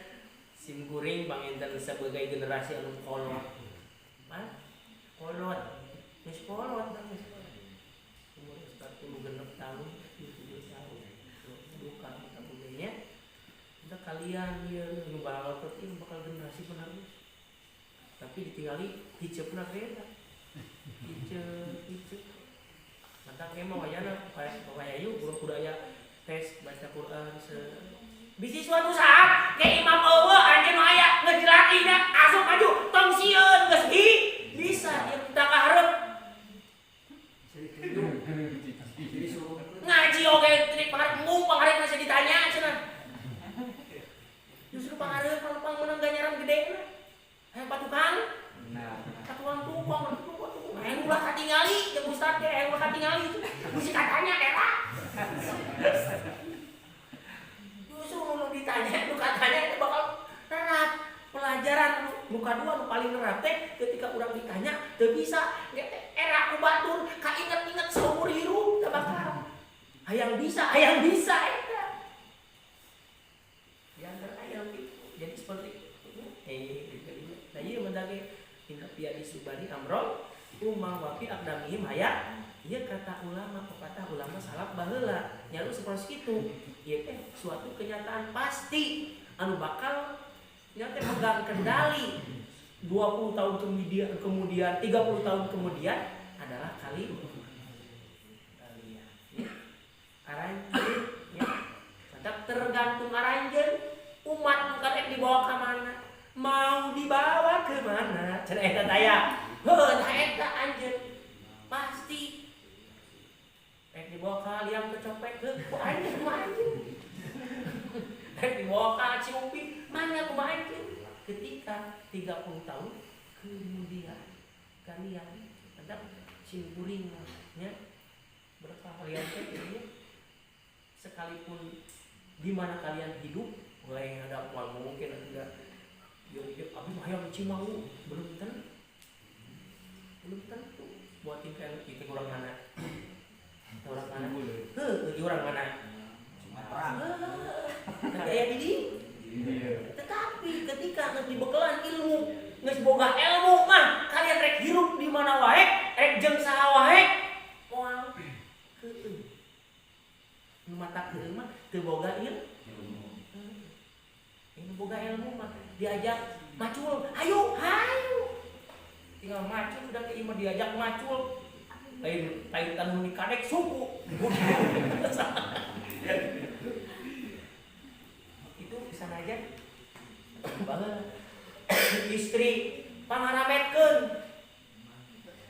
simkuring panginten sebagai generasi anu kolot kolot geus kolot umur 46 tahun 70 tahun duka kita budaya kita kalian dia nu bakal penting bakal generasi penerus tapi ditinggali hiceupna beda hiceup mantap emang wayana pokoknya yuk budaya tes baca Quran bisi suatu saat ke imam eueuh anjeun aya ngejelatina asup maju tong sieun geus bisa ieu teu kaharep ngaji oge trik pangarep mung pangarep masih ditanya cenah justru pangarep pang menang ganjaran gedena hayang patukang tukang hayang ulah katingali jeung ustad ge hayang ulah katingali mesti katanya eta justru ditanya nu katanya itu bakal nerap pelajaran muka dua nu paling nerap teh ketika urang ditanya teu bisa era ku batur kainget-inget seumur hirup teu bakal hayang bisa eta di antara hayang itu Nah ieu mendage inna fi subani amron umma wa fi aqdamihim hayat. Ieu kata ulama, pepatah ulama salaf baheula nyaru saperti kitu. Ieu teh suatu kenyataan pasti anu bakal nya teh megang kendali 20 tahun kemudian 30 tahun kemudian adalah kalian ya. Aranjeun ya. Tetap tergantung aranjeun umat bukan dibawa ke mana, mau dibawa ke mana. Cenah eta daya. Heuh, eta anjeun pasti dibawa ke liang kecopet ke anjeun mah anjeun. Dibawa ke Ciumping mana ku anjeun. Ketika 30 tahun kemudian kalian tetap simpuring nya berapa kalian teh sekalipun di mana kalian hidup mulai ada kual mungkin ada hidup abi hayang Cimahu belum tentu buatin kan itu orang mana orang mana Sumatera kayak di tetapi ketika geus dibekalan ilmu geus boga ilmu mah kalian rek hirup di mana wae rek jeung saha wae moal heueuh nu mata keueung mah teu boga ilmu ini boga ilmu mah diajak macul hayu tinggal macul udah ke imah diajak macul lain tanu nikadek suku itu bisa aja banget istri pangarametkeun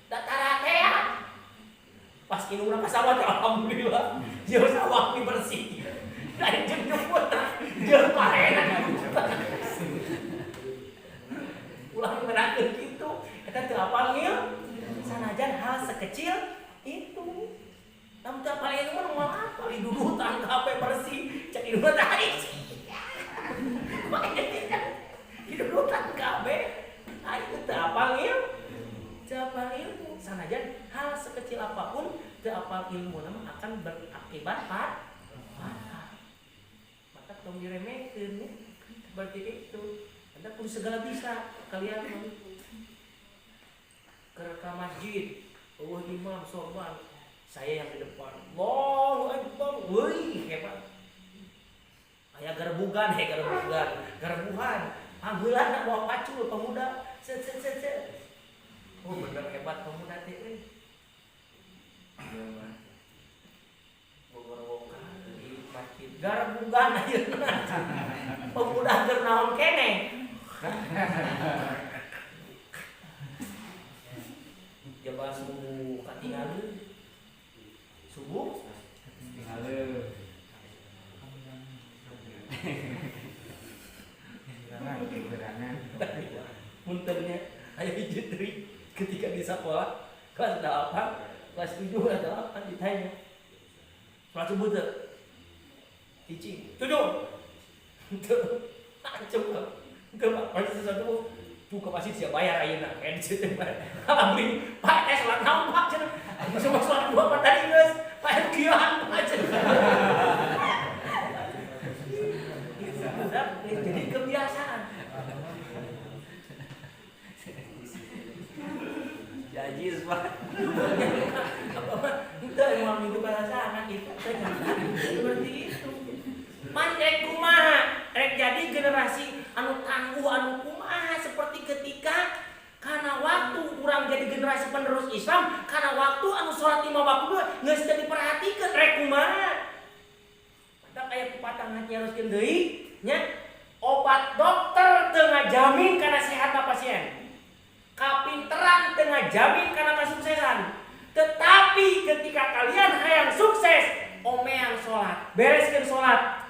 dataratea pas kini urang kasawat alhamdulillah jeung sawah bersih lain jeung nyebut jeung parena ulang menakeun kitu eta teu apal ieu sanajan hal sekecil itu namun teu apal ieu mah moal apa didudutan HP bersih cek didudutan tadi didudutan KB itu teu apal ieu ilmu sanajan hal sekecil apapun teu apal ilmu nama akan berakibat fatal maka tong diremehkeun ya seperti itu. Anda pun segala bisa kalian ke masjid Allah imam sorban saya yang di depan Allahu Akbar woi hebat aya garbugan garbuhan pangheulana bawa pacul pemuda set oh bener hebat pemuda teh euy ieu mah bogor-bogor di masjid garbugan ayeuna pemuda keur naon keneh jaba subuh katinggaleuh subuh katinggaleuh muntennya aya hiji teuing ketika di sekolah kelas 8 kelas 7 atau 8 ditanya sholat subuh teu cicing 7 teu coba pasti sesuatu buka pasti siap bayar ayeuna kan diceut abri Pak teh salat naon Pak cenah semua salat 2 Pak tadi geus Pak kieuan Pak cenah jadi kebiasaan jajis Pak itu emang minggu kebiasaan itu seperti itu man rek kumaha rek jadi generasi anu tangguh anu kumaha seperti ketika karena waktu urang jadi generasi penerus Islam karena waktu anu salat 5 waktu geus teu diperhatikeun rek kumaha mantap aya pepatah nyaroskeun deui nya obat dokter teu ngajamin kana sehatna pasien kapinteran teu ngajamin kana kasuksesan tetapi ketika kalian hayang sukses omeang salat bereskeun salat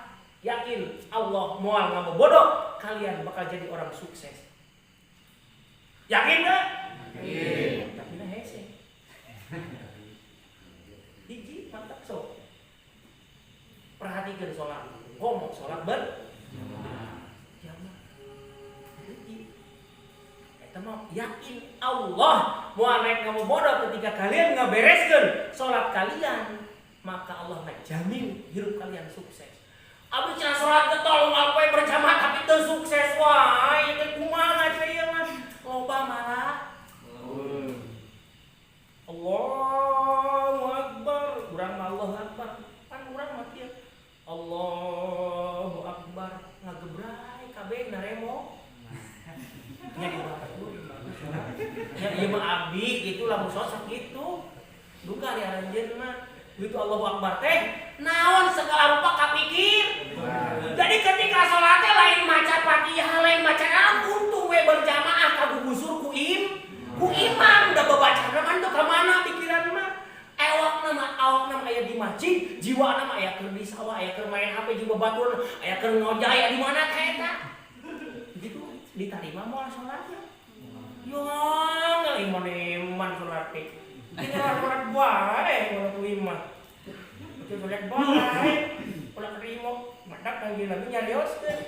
yakin Allah moal ngabobodoh kalian bakal jadi orang sukses. Yakin enggak? Yakin. Tapi nah hese. Hiji mantap sok. Perhatikeun salat. Ngomong salat berjamaah. Hiji. Eta mah yakin Allah moal rek ngabobodoh ketika kalian ngabereskeun salat kalian, maka Allah ngajamin hidup kalian sukses. Abdi cenah salat getol ngapoe berjamaah tapi teu sukses wae teh kumaha cenah ieu mah. Loba malah. Allahu Akbar. Urang mah Allahu Akbar. Pan urang mah kieu. Allahu Akbar ngagebrai kabeh naremo. Nya di bawah dulu. Ya ieu mah abdi gitu lamun sosok gitu. Duka di aranjeun mah. Begitu Allahu Akbar teh naon segala rupa kapikir. Jadi ketika salat teh lain maca Fatihah, lain maca untung we berjamaah kagugusur ku imam da babacana kan teu ka mana pikiran mah. Awak nama aya di masjid, jiwa nama aya keur di sawah, aya keur main HP jiwa batur, aya keur ngojay aya di mana ka eta. Gitu ditarima moal salatnya. Yo iman salat teh. Ini orang bae kalau ku imah. Itu salat bae. Ulah terima madak kanjeng Nabi nyarioskeun.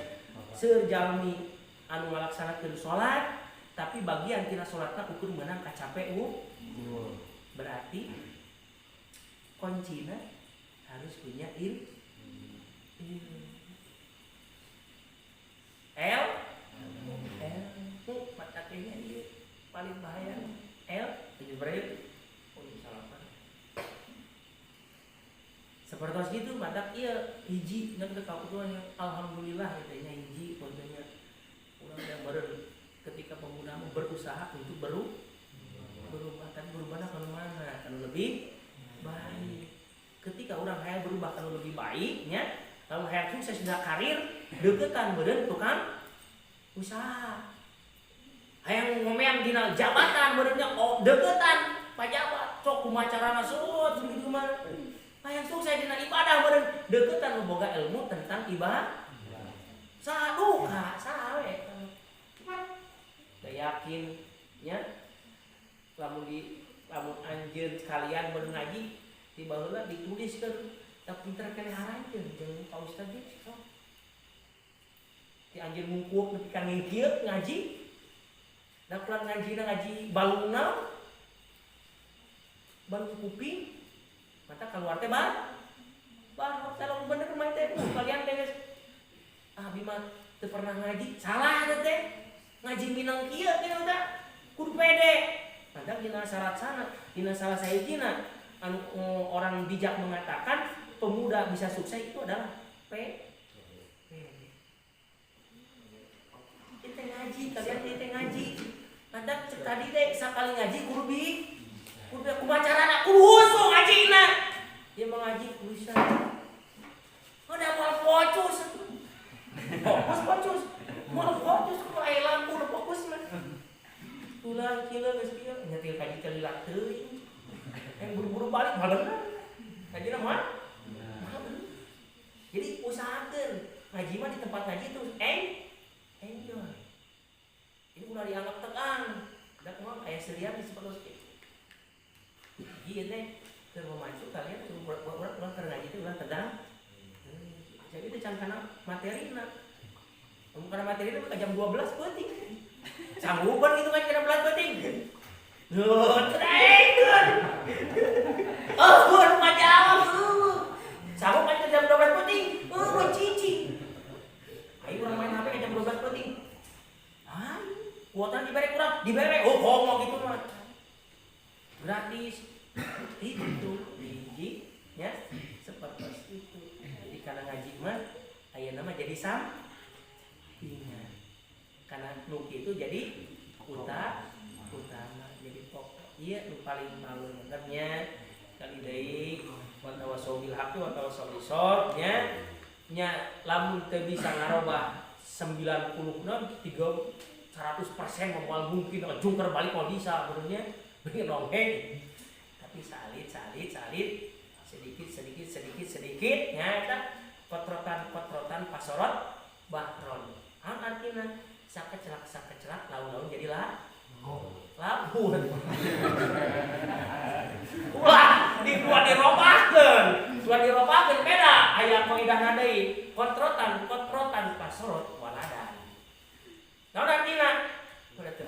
Seur jalmi anu ngalaksanakeun salat tapi bagian tina salatna ukur meunang kacape berarti kuncina harus punya mataknya ieu paling bahaya berarti seperti gitu matak iya hiji dan kekakutuan alhamdulillah katanya hiji kontennya ulang yang baru ketika pemuda berusaha untuk berubah tapi berubahnya ke mana kan lebih baik ketika orang hayang berubah kan lebih baiknya kalau hayang sukses di karir deketan beureun tukang usaha hayang ngomean dina jabatan beureunnya deketan pajabat sok kumaha carana surut gitu mah hayang sukses dina ibadah beureun deketan boga ilmu tentang ibadah saduka sawe yakin nya lamun anjeun sekalian beun ngaji di baheula dituliskeun da pinter keneh haranjeun jeung Pak Ustaz ge sok ti anjeun mungkuk nepi ka ngingkieu ngaji da pulang ngajina ngaji balungna baru kuping mata keluar teh bar kalau bener mah teh kalian teh abi mah teu pernah ngaji salah teh ngaji minang kieu kieu teh kudu pede padahal dina syarat sana dina salah sayidina anu orang bijak mengatakan pemuda bisa sukses itu adalah pede kita ngaji kalian kita ngaji padahal tadi teh sakali ngaji kudu kumacarana kudu husung ngajina dia mengaji bisa udah mau fokus mau fokus ku aya lampu udah fokus mah tulang kilo geus kieu nyetil kaji celilak teuing yang buru-buru balik malemna kajina mah jadi usahakeun ngaji mah di tempat ngaji tuh enjoy ini ulah dianggap tegang da kumaha aya seulian di seperti ieu teh keur memacu kalian urang keur ngaji teh ulah tegang jadi teh can kana materina karena materi itu jam 12 penting sanggupan gitu kan jam 12 penting teraikun gun majawab sanggup kan jam 12 penting cici ayo orang main HP jam 12 penting kuota diberi ngomong gitu mah gratis itu biji ya seperti itu jadi karena ngaji mah aya nama jadi karena nuki itu jadi utama jadi pokok iya nu paling malu benernya kali deui wa tawassaw bil haqqi wa tawassaw bis sabr nya lamun teu bisa ngarobah 90 100% moal mungkin jungker balik mau bisa benernya bener nongeng tapi salit sedikit nya eta kotrotan pasorot batron artinya sakecelak laun-laun jadilah labun ulah dirobakeun beda aya kaidahna deui kotrotan pasorot waladan naon artina berarti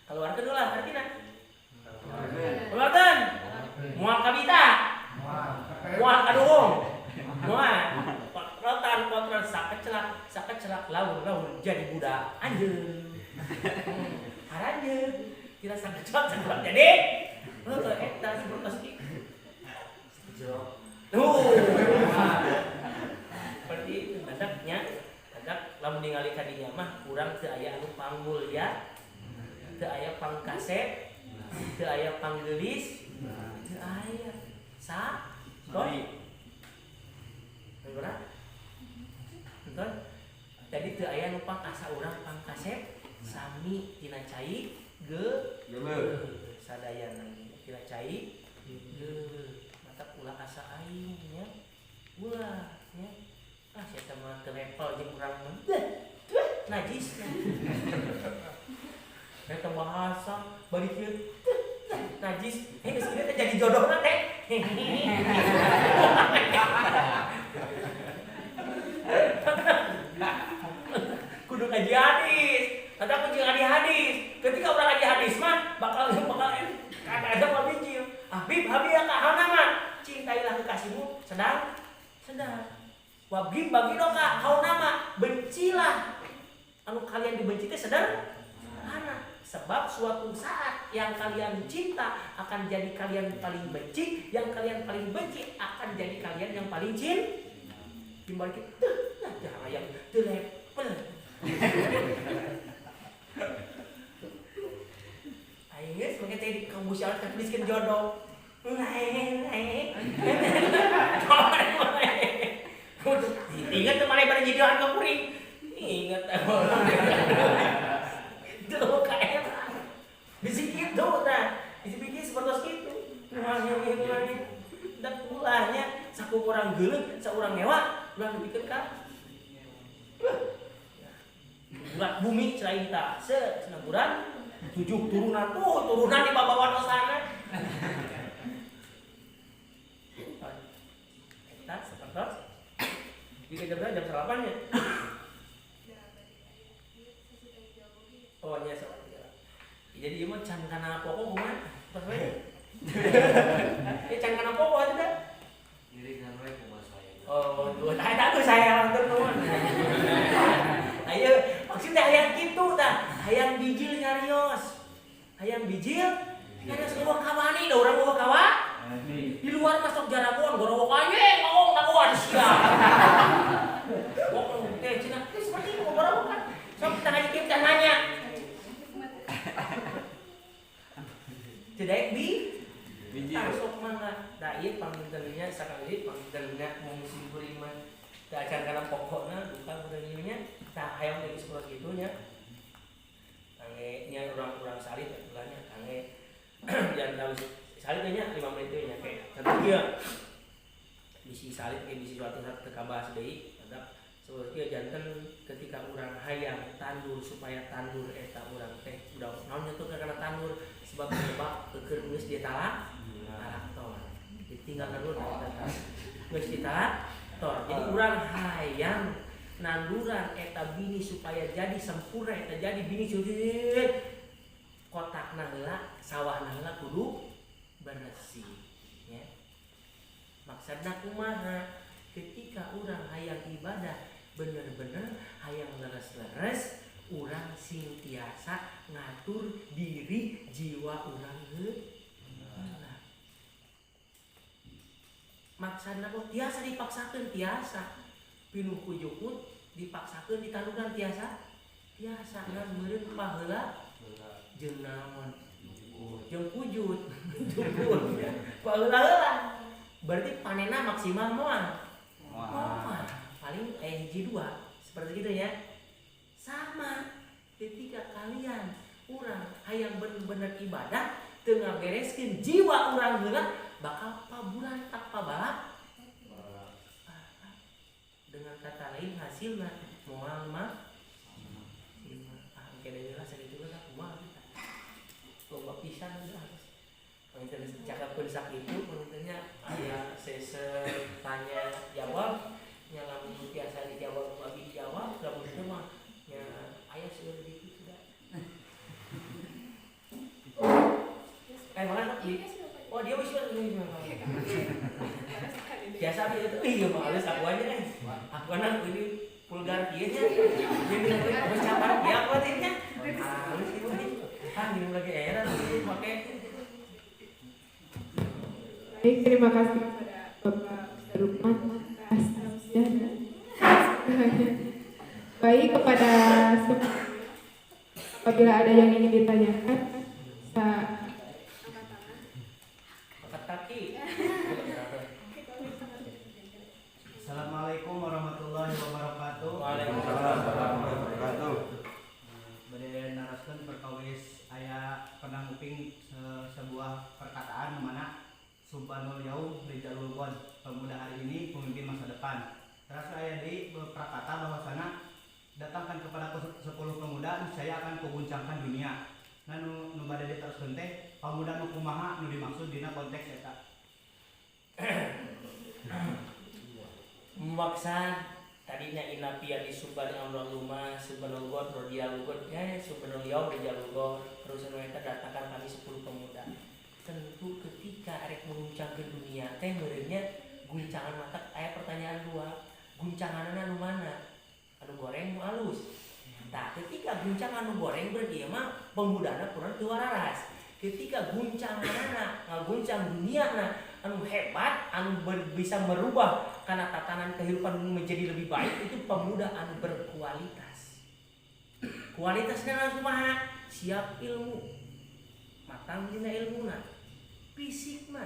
keluarkeun ulah artina keluarkeun moal kabita moal celak laur jadi budak anjeun. Haranjeun. Kita sangat celak jadi. Eta seperti seperti itu adaknya adak lamun ningali ka dinya mah urang teu aya anu panggul ya teu aya pangkaset teu aya panggelis teu aya sa toy bener betul jadi teu aya nu pangkasa urang pangkaset sami tina cai ge sadayana tina cai ge mata ulah asa aing nya ulah nya saya mah ke level jeung urang mah najis eta bahasa bari kieu najis geus kieu teh jadi jodohna teh kudu ngaji hadis ada kudu ngaji hadis ketika urang ngaji hadis mah bakal kada mah bijil habib ya kahana mah cintailah kekasihmu sedang wabgim bagi doka kau nama bencilah anu kalian dibenci teh sederhana sebab suatu saat yang kalian cinta akan jadi kalian paling benci yang kalian paling benci akan jadi kalian yang paling cinta timbal kitu nah yang teu level aing geus mangke teh di kampus syarat tuliskeun jodoh ingat tuh mana pada jadi orang kuring ingat tuh kayak bisik itu bisik seperti itu dan pulahnya saku orang geuleuh saurang ngewa ulah dipikeun ka bulat bumi cerai kita senaburan 7 turunan di bawah sana kita seperti jika jam 8 ya. Oh nya salah. Jadi ieu mah can kana pokok kumaha? Pas we. Can kana pokok eta teh. Iringan we kumaha saya. Oh, dua eta tuh saya nonton nuhun. Ayo, maksudnya hayang kitu tah, hayang bijil nyarios. Hayang bijil nyarios eueuh kawani da urang eueuh kawa. Di luar masuk jaragon gorowok aye ngomong nakuan sia. Ngomong teh cenah seperti itu gorowok kan. Sok kita ngaji kita nanya. Tidak biji sok mangga da ieu pamintennya sakali pamintennya mau musim beriman da acan kana pokokna bukan berimannya tah hayang teh seperti itu nya. Kange nya urang-urang salit aturannya kange jangan salit nya 5 menit teh nya kayak contoh ieu bisi salit ke bisi suatu saat teu kabahas deui ada seperti janten ketika urang hayang tandur supaya tandur eta urang teh udah naon nya tuh kana tandur sebab menyebab keur geus dia talak tor ditinggal tandur geus ditalak tor jadi urang hayang nanduran eta bini supaya jadi sempurna eta jadi bini sudet kotakna heula sawahna heula kudu bersih ya. Maksudna kumaha ketika urang hayang ibadah bener-bener hayang leres-leres urang sintiasa ngatur diri jiwa urang heula. Maksudna kok tiasa dipaksakeun tiasa pinuh ku jukut dipaksakeun di tanduran tiasa ngan meureun paheula jeung naon jeung wujud paheula berarti panenna maksimal moal paling hiji 2 seperti gitu ya sama ketika kalian urang hayang bener-bener ibadah teu ngabereskeun jiwa urang heula bakal pabulan tak pabalap dengan kata lain hasilna moal mah kene jelas sakitu lah kumaha kita loba pisan lah internet cakapkeun sakitu pentingnya aya sesi tanya jawab nya lamun biasa dijawab bagi jawab lamun itu mah nya aya sudah gitu sudah mana oh dia wis biasa dia itu iya males aku aja aku anak ini vulgar ieu nya. Jadi ucapan ya apa artinya? Halus itu nih. Kan minum lagi era tuh pakai. Baik, terima kasih kepada Bapak Ustaz Lukman atas tausiah dan nasihatnya. Baik, kepada semua, apabila ada yang ingin ditanyakan, bisa angkat tangan. Angkat kaki. Assalamualaikum warahmatullahi wabarakatuh. Waalaikumsalam warahmatullahi wabarakatuh. Bade naraskeun perkawis aya pernah nguping sebuah perkataan mana Subhanul Yaum Rijalul Ghad, pemuda hari ini pemimpin masa depan. Terus aya di prakata bahwasana datangkan kepada 10 pemuda saya akan kuguncangkan dunia. Nah nu bade diteruskeun teh pemuda nu kumaha nu dimaksud dina konteks eta. Maksud tadinya inapia di subhanal luma subhanal god rodiyal god ya subhanal yaum rijalul ghad terus mereka datangkan kami 10 pemuda. Tentu ketika arek menguncangkeun dunia teh meureunnya guncangan mata aya pertanyaan dua. Guncanganna nu mana? Anu goreng nu alus. Tah ketika guncangan nu goreng berarti mah pemudana kurang teu wararas. Ketika guncanganna ngaguncang duniana anu hebat, anu bisa merubah karena tatanan kehidupan menjadi lebih baik itu pemuda anu berkualitas. Kualitasnya harus kumaha? Siap ilmu, matang dina ilmuna, fisikna,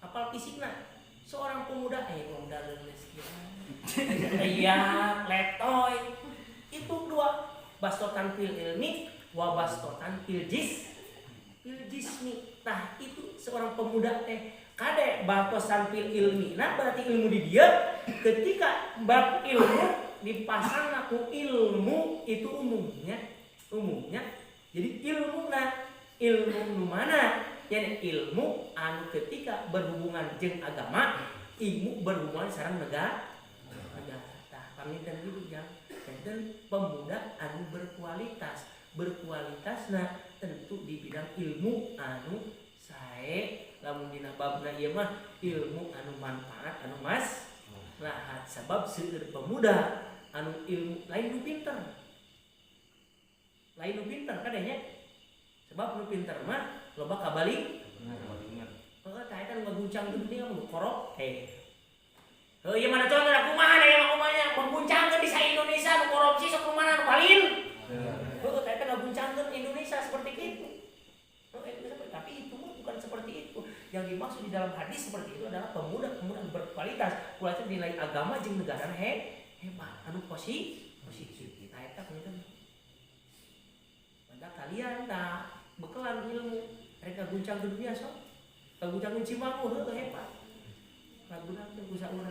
apal fisikna. Seorang pemuda, pemuda leuleus kieu. Iya, letoy. Itu dua, bastotan fil ilmi, wa bastotan fil jismi. Tah itu seorang pemuda kade bastotan fil ilmi. Nah berarti ilmu di dia. Ketika bab ilmu dipasang aku ilmu itu umumnya. Jadi ilmu nu mana? Jadi ilmu anu ketika berhubungan jeung agama, ilmu berhubungan sareng negara. Tah kami dan gitu ya. Dan pemuda anu berkualitas. Berkualitasna tentu di bidang ilmu anu sae lamun dina babna ieu mah ilmu anu manfaat anu maslahat. Sabab seueur pemuda anu ilmu lain nu pinter. Lain nu pinter kadenya. Sebab nu pinter mah loba kabalik. Heeh, tah eta nu ngaguncang dunia mah korok. Ieu mana contoh kumaha aya kumanya mengguncangkeun di Indonesia nu korupsi sok kumaha nu balin. Heeh, tah eta ngaguncangkeun Indonesia seperti itu. Tapi itu bukan seperti itu. Yang dimaksud di dalam hadis seperti itu adalah pemuda-pemuda berkualitas. Kualitas nilai agama jeung negara hebat anu positif. Tah eta kumaha. Mantap kalian tah bekelan ilmu mereka guncang ke dunia sok guncang cimamu hebat kagunan teh ku saurang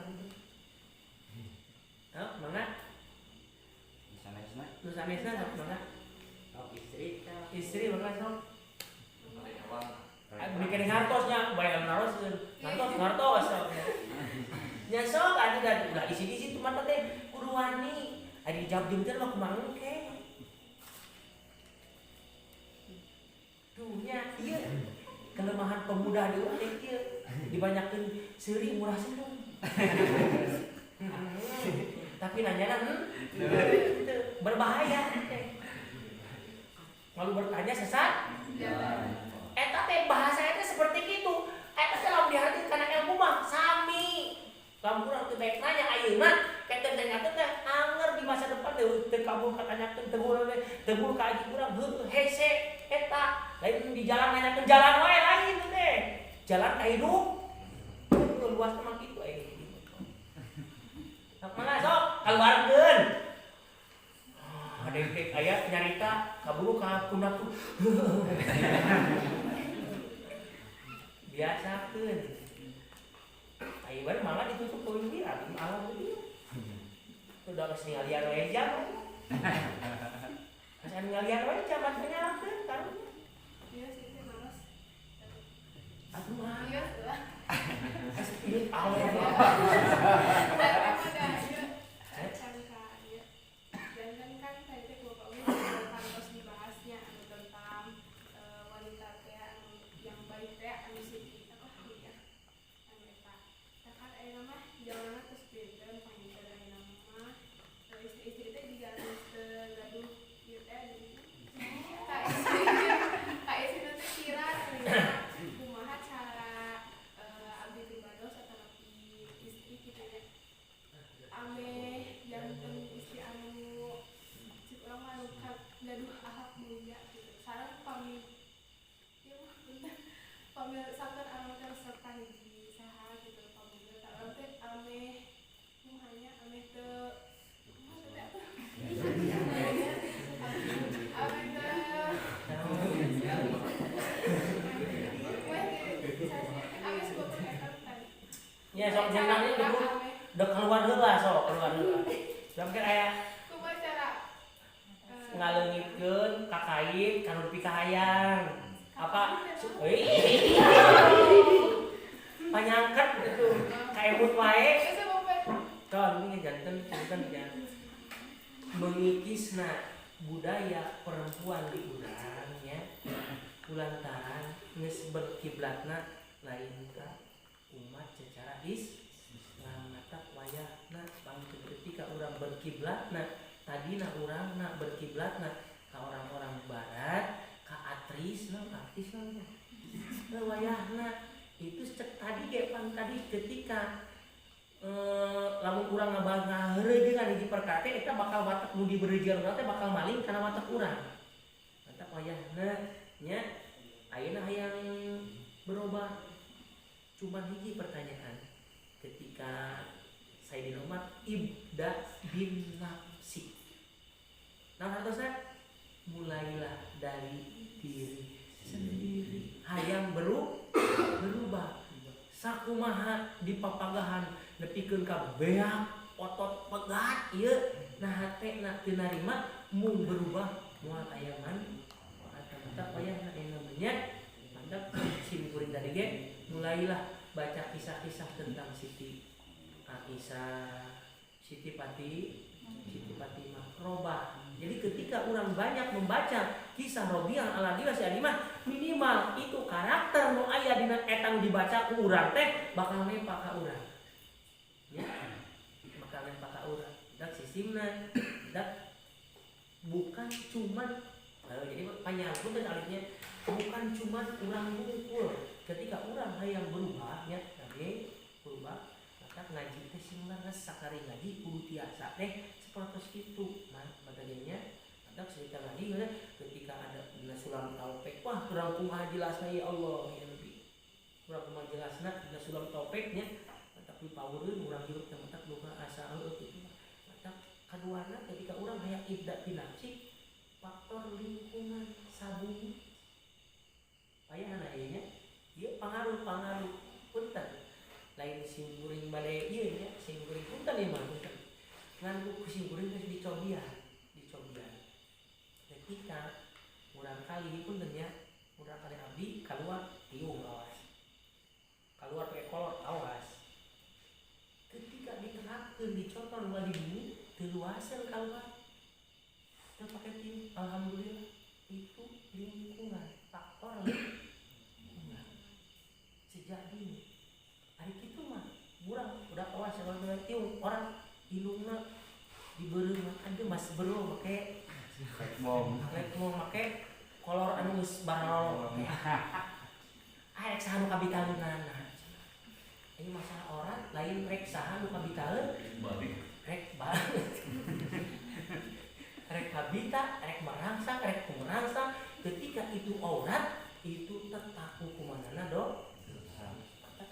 mangga sanesna sok mangga istri mangga sok bikin ngartosnya bayar ngartos sok nya sok atuh udah isi-isi tuh mata teh kudu wani adi jawab teh mah kumaha ke dunia iya kelemahan pemuda di urang ieu dibanyakeun seuri murah senyum. Tapi nanyana berbahaya teh. Lalu bertanya sesat? Eta teh bahasa eta seperti kitu. Eta teh lamun dihartikeun kana ilmu mah sami. Lamun urang teu baik nanya ayeuna kete tanyakeun teh anger di masa depan teu kabul katanyakeun teu buru ka aji urang hese eta lain di jalan nanya ke jalan wae lain teh jalan ka hidup luas mah kitu sok mana sok kaluarkeun dek aya nyarita kaburu ka kundaku biasakeun ayeuna malah ditutup ku ieu abdi alam ieu udah geus ngalian wae jam asan ngalian wae jam atuh nyalakeun kan aduh mah ini Allah kan tadi Bapak harus dibahasnya tentang wanita yang baik anu sih apa ya anu eta kan aya nama jalanna terus pinter panggil aya nama misalkan orang terserta hiji saha gitu pamuga orang teh ame hanya ame teu Ya sok jenengnya kudu udah keluar heula sok keluar heula. Sampai aya kumaha cara ngaleungitkeun ka kain kanu nepi ka hayang. Apa? Panyangket gitu. Ka emut wae. Kan ini janten ya. Mengikisna budaya perempuan di urang nya. Kulantaran geus berkiblatna lain ka umat secara Islam mata wayahna bangtu ketika urang berkiblatna tadina urangna berkiblatna ka orang-orang barat ka artis wayahna itu cek tadi ge pan tadi ketika lamun urang ngahareujeun hiji perkara teh eta bakal watak nu dibeureujieun teh bakal maling kana watak urang mata wayahna nya ayeuna hayang berubah. Cuman hiji pertanyaan ketika Sayyidina Umar ibda bin nafsi. Nah harusnya mulailah dari diri sendiri. Hayang berubah. Sakumaha dipapagahan nepikeun ka beak otot pegat ieu nah hatena teu narima mun berubah moal aya mantap wayahna namanya mantap simkuring tadi ge mulailah baca kisah-kisah tentang Siti Aisyah, Siti Fatimah, Robah. Jadi ketika orang banyak membaca kisah Robiah al-Adiyah si Adimah, minimal itu karakter nu aya dina eta nu dibaca ku urang teh bakal nempak ka urang. Ya, bakal nempak ka urang. Dak sistemna, dak bukan cuman jadi panjangkeun dan alihnya bukan cuman urang ngumpul. Ketika urang hayang berubah nya tadi berubah maka ngaji teh sing leres sakari ngaji kudu tiasa teh sapertos kitu mah bagadinya ada cerita ngaji ketika ada dina sulam taufik wah kurang kumaha jelasna ya Allah ya Nabi kurang kumaha jelasna dina sulam taufik nya tapi paweureun urang hirup teh matak boga asa kitu matak kaduana ketika urang hayang ibda fi nafsi faktor lingkungan sabung aya ana ieu nya ieu pengaruh punten lain simkuring bade ieu nya simkuring punten ieu mah punten ngan ku simkuring geus dicobian ketika urang kali punten nya urang kali abdi kaluar tiung awas kaluar pakai kolor awas ketika diterapkeun dicontoh nu di bumi teu luaseun kaluar teu pake tiung alhamdulillah itu lingkungan faktor sejak dini hari itu mah urang udah awas sama tiung orang hilungna dibeureung aja mas bero make rek mau make kolor anu geus barolo rek saha nu kabitaeunana ini masalah orang lain rek saha nu kabitaeun rek rek kabita rek merangsang rek pemerangsang ketika itu aurat itu tetap hukumanana do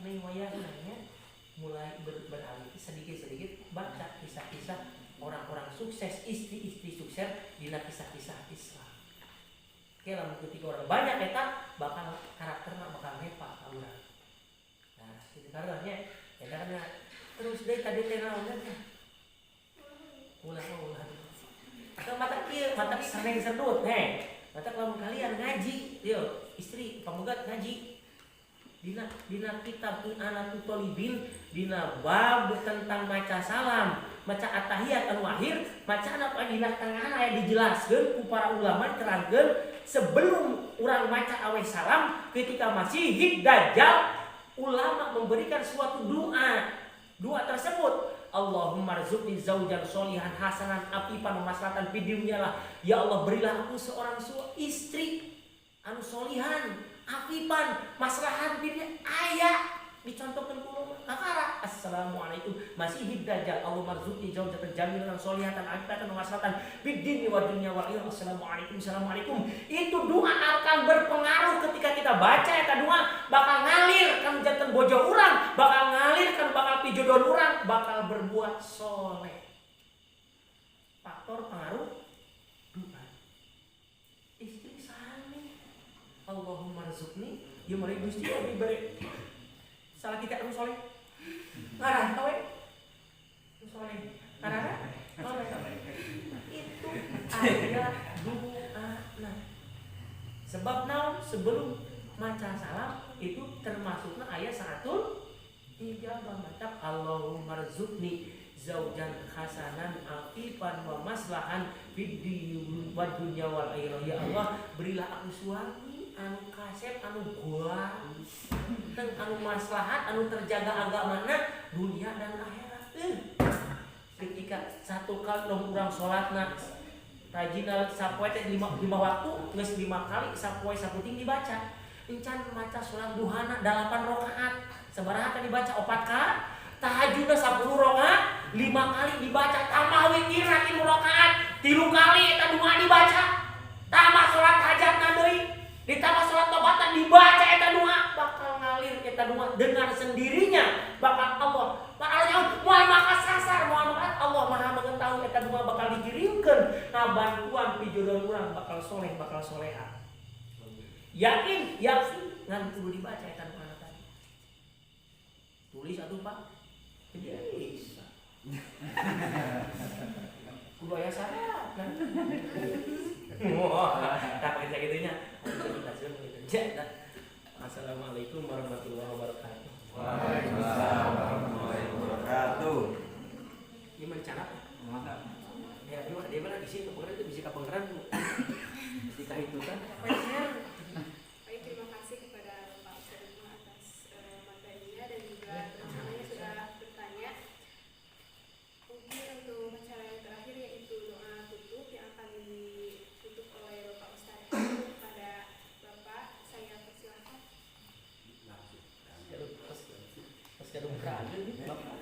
nih wayahnya mulai beralih sedikit baca kisah-kisah orang-orang sukses istri-istri sukses di kisah-kisah Islam. Oke lah ketika orang banyak eta bakal karakternya bakal nepak ka urang. Nah, karenanya karena terus deui tadi teh naon ulah. Atau mata sering sedut mata kalau kalian ngaji, yo istri pamugat ngaji. Dina kitab I'anatul Thalibin dina bab tentang maca salam, maca at-tahiyat anu akhir, macana dina tengah aya dijelaskeun ku para ulama terangkeun sebelum urang maca awe salam ketika masih hid dajjal ulama memberikan suatu doa tersebut Allahumma rzuqni zaujan sholihan hasanan afifan maslahatan fid dunya lah ya Allah berilah aku seorang istri anu sholihan afifan maslahan dunia aya dicontohkeun ku kakara assalamualaikum masih hidajal Allah marzuqni zaujatan jamilatan sholihatan afifatan maslahatan fid dunya wa dunya wa akhirah assalamualaikum itu doa akan berpengaruh ketika kita baca eta doa bakal berbuat soleh. Faktor pengaruh doa. Istri sami Allahumma rizukni ya mulai Gusti abi beri salah kita anu soleh ngarah tau soleh ngarah soleh itu aya doa. Nah sebab naon sebelum maca salam itu termasukna aya saatul ijabah mantap Allahumma rizukni zaujan hasanan afifan wa maslahan fid dini wad dunya wal akhirah. Ya Allah, berilah aku suami anu kasep anu gua dan anu maslahat anu terjaga agamana dunia dan akhirat. Ketika satu kali dong urang salatna rajina sapoe teh 5 waktu geus 5 kali sapoe saputing dibaca. Encan maca salat duhana 8 rakaat. Sabaraha tadi dibaca 4 kali. Tahajudna 10 rakaat 5 kali dibaca tambah witir 3 rakaat 3 kali eta doa dibaca tambah salat hajatna deui ditambah salat tobatan dibaca eta doa bakal ngalir eta doa dengan sendirinya bakal Allah moal maka sasar moal maka Allah Maha mengetahui eta doa bakal dikirimkeun na bantuan pijodoh urang bakal soleh bakal soleha. Yakin ngan kudu dibaca eta doa tadi. Tulis atuh Pak. Bisa. Kudu aya syarat kan. Wah, tak pakai gitunya. Assalamualaikum warahmatullahi wabarakatuh. Waalaikumsalam warahmatullahi wabarakatuh. Gimana cara? Ya, dia mana di situ pengeran itu bisa kapengeran. Ketika itu kan. Baik, terima kasih kepada Pak Ustadz atas materinya dan juga rencananya sudah bertanya. Mungkin untuk acara yang terakhir yaitu doa tutup yang akan ditutup oleh Bapak Ustadz kepada Bapak, saya persilahkan. Pas kadung kerana nih Bapak.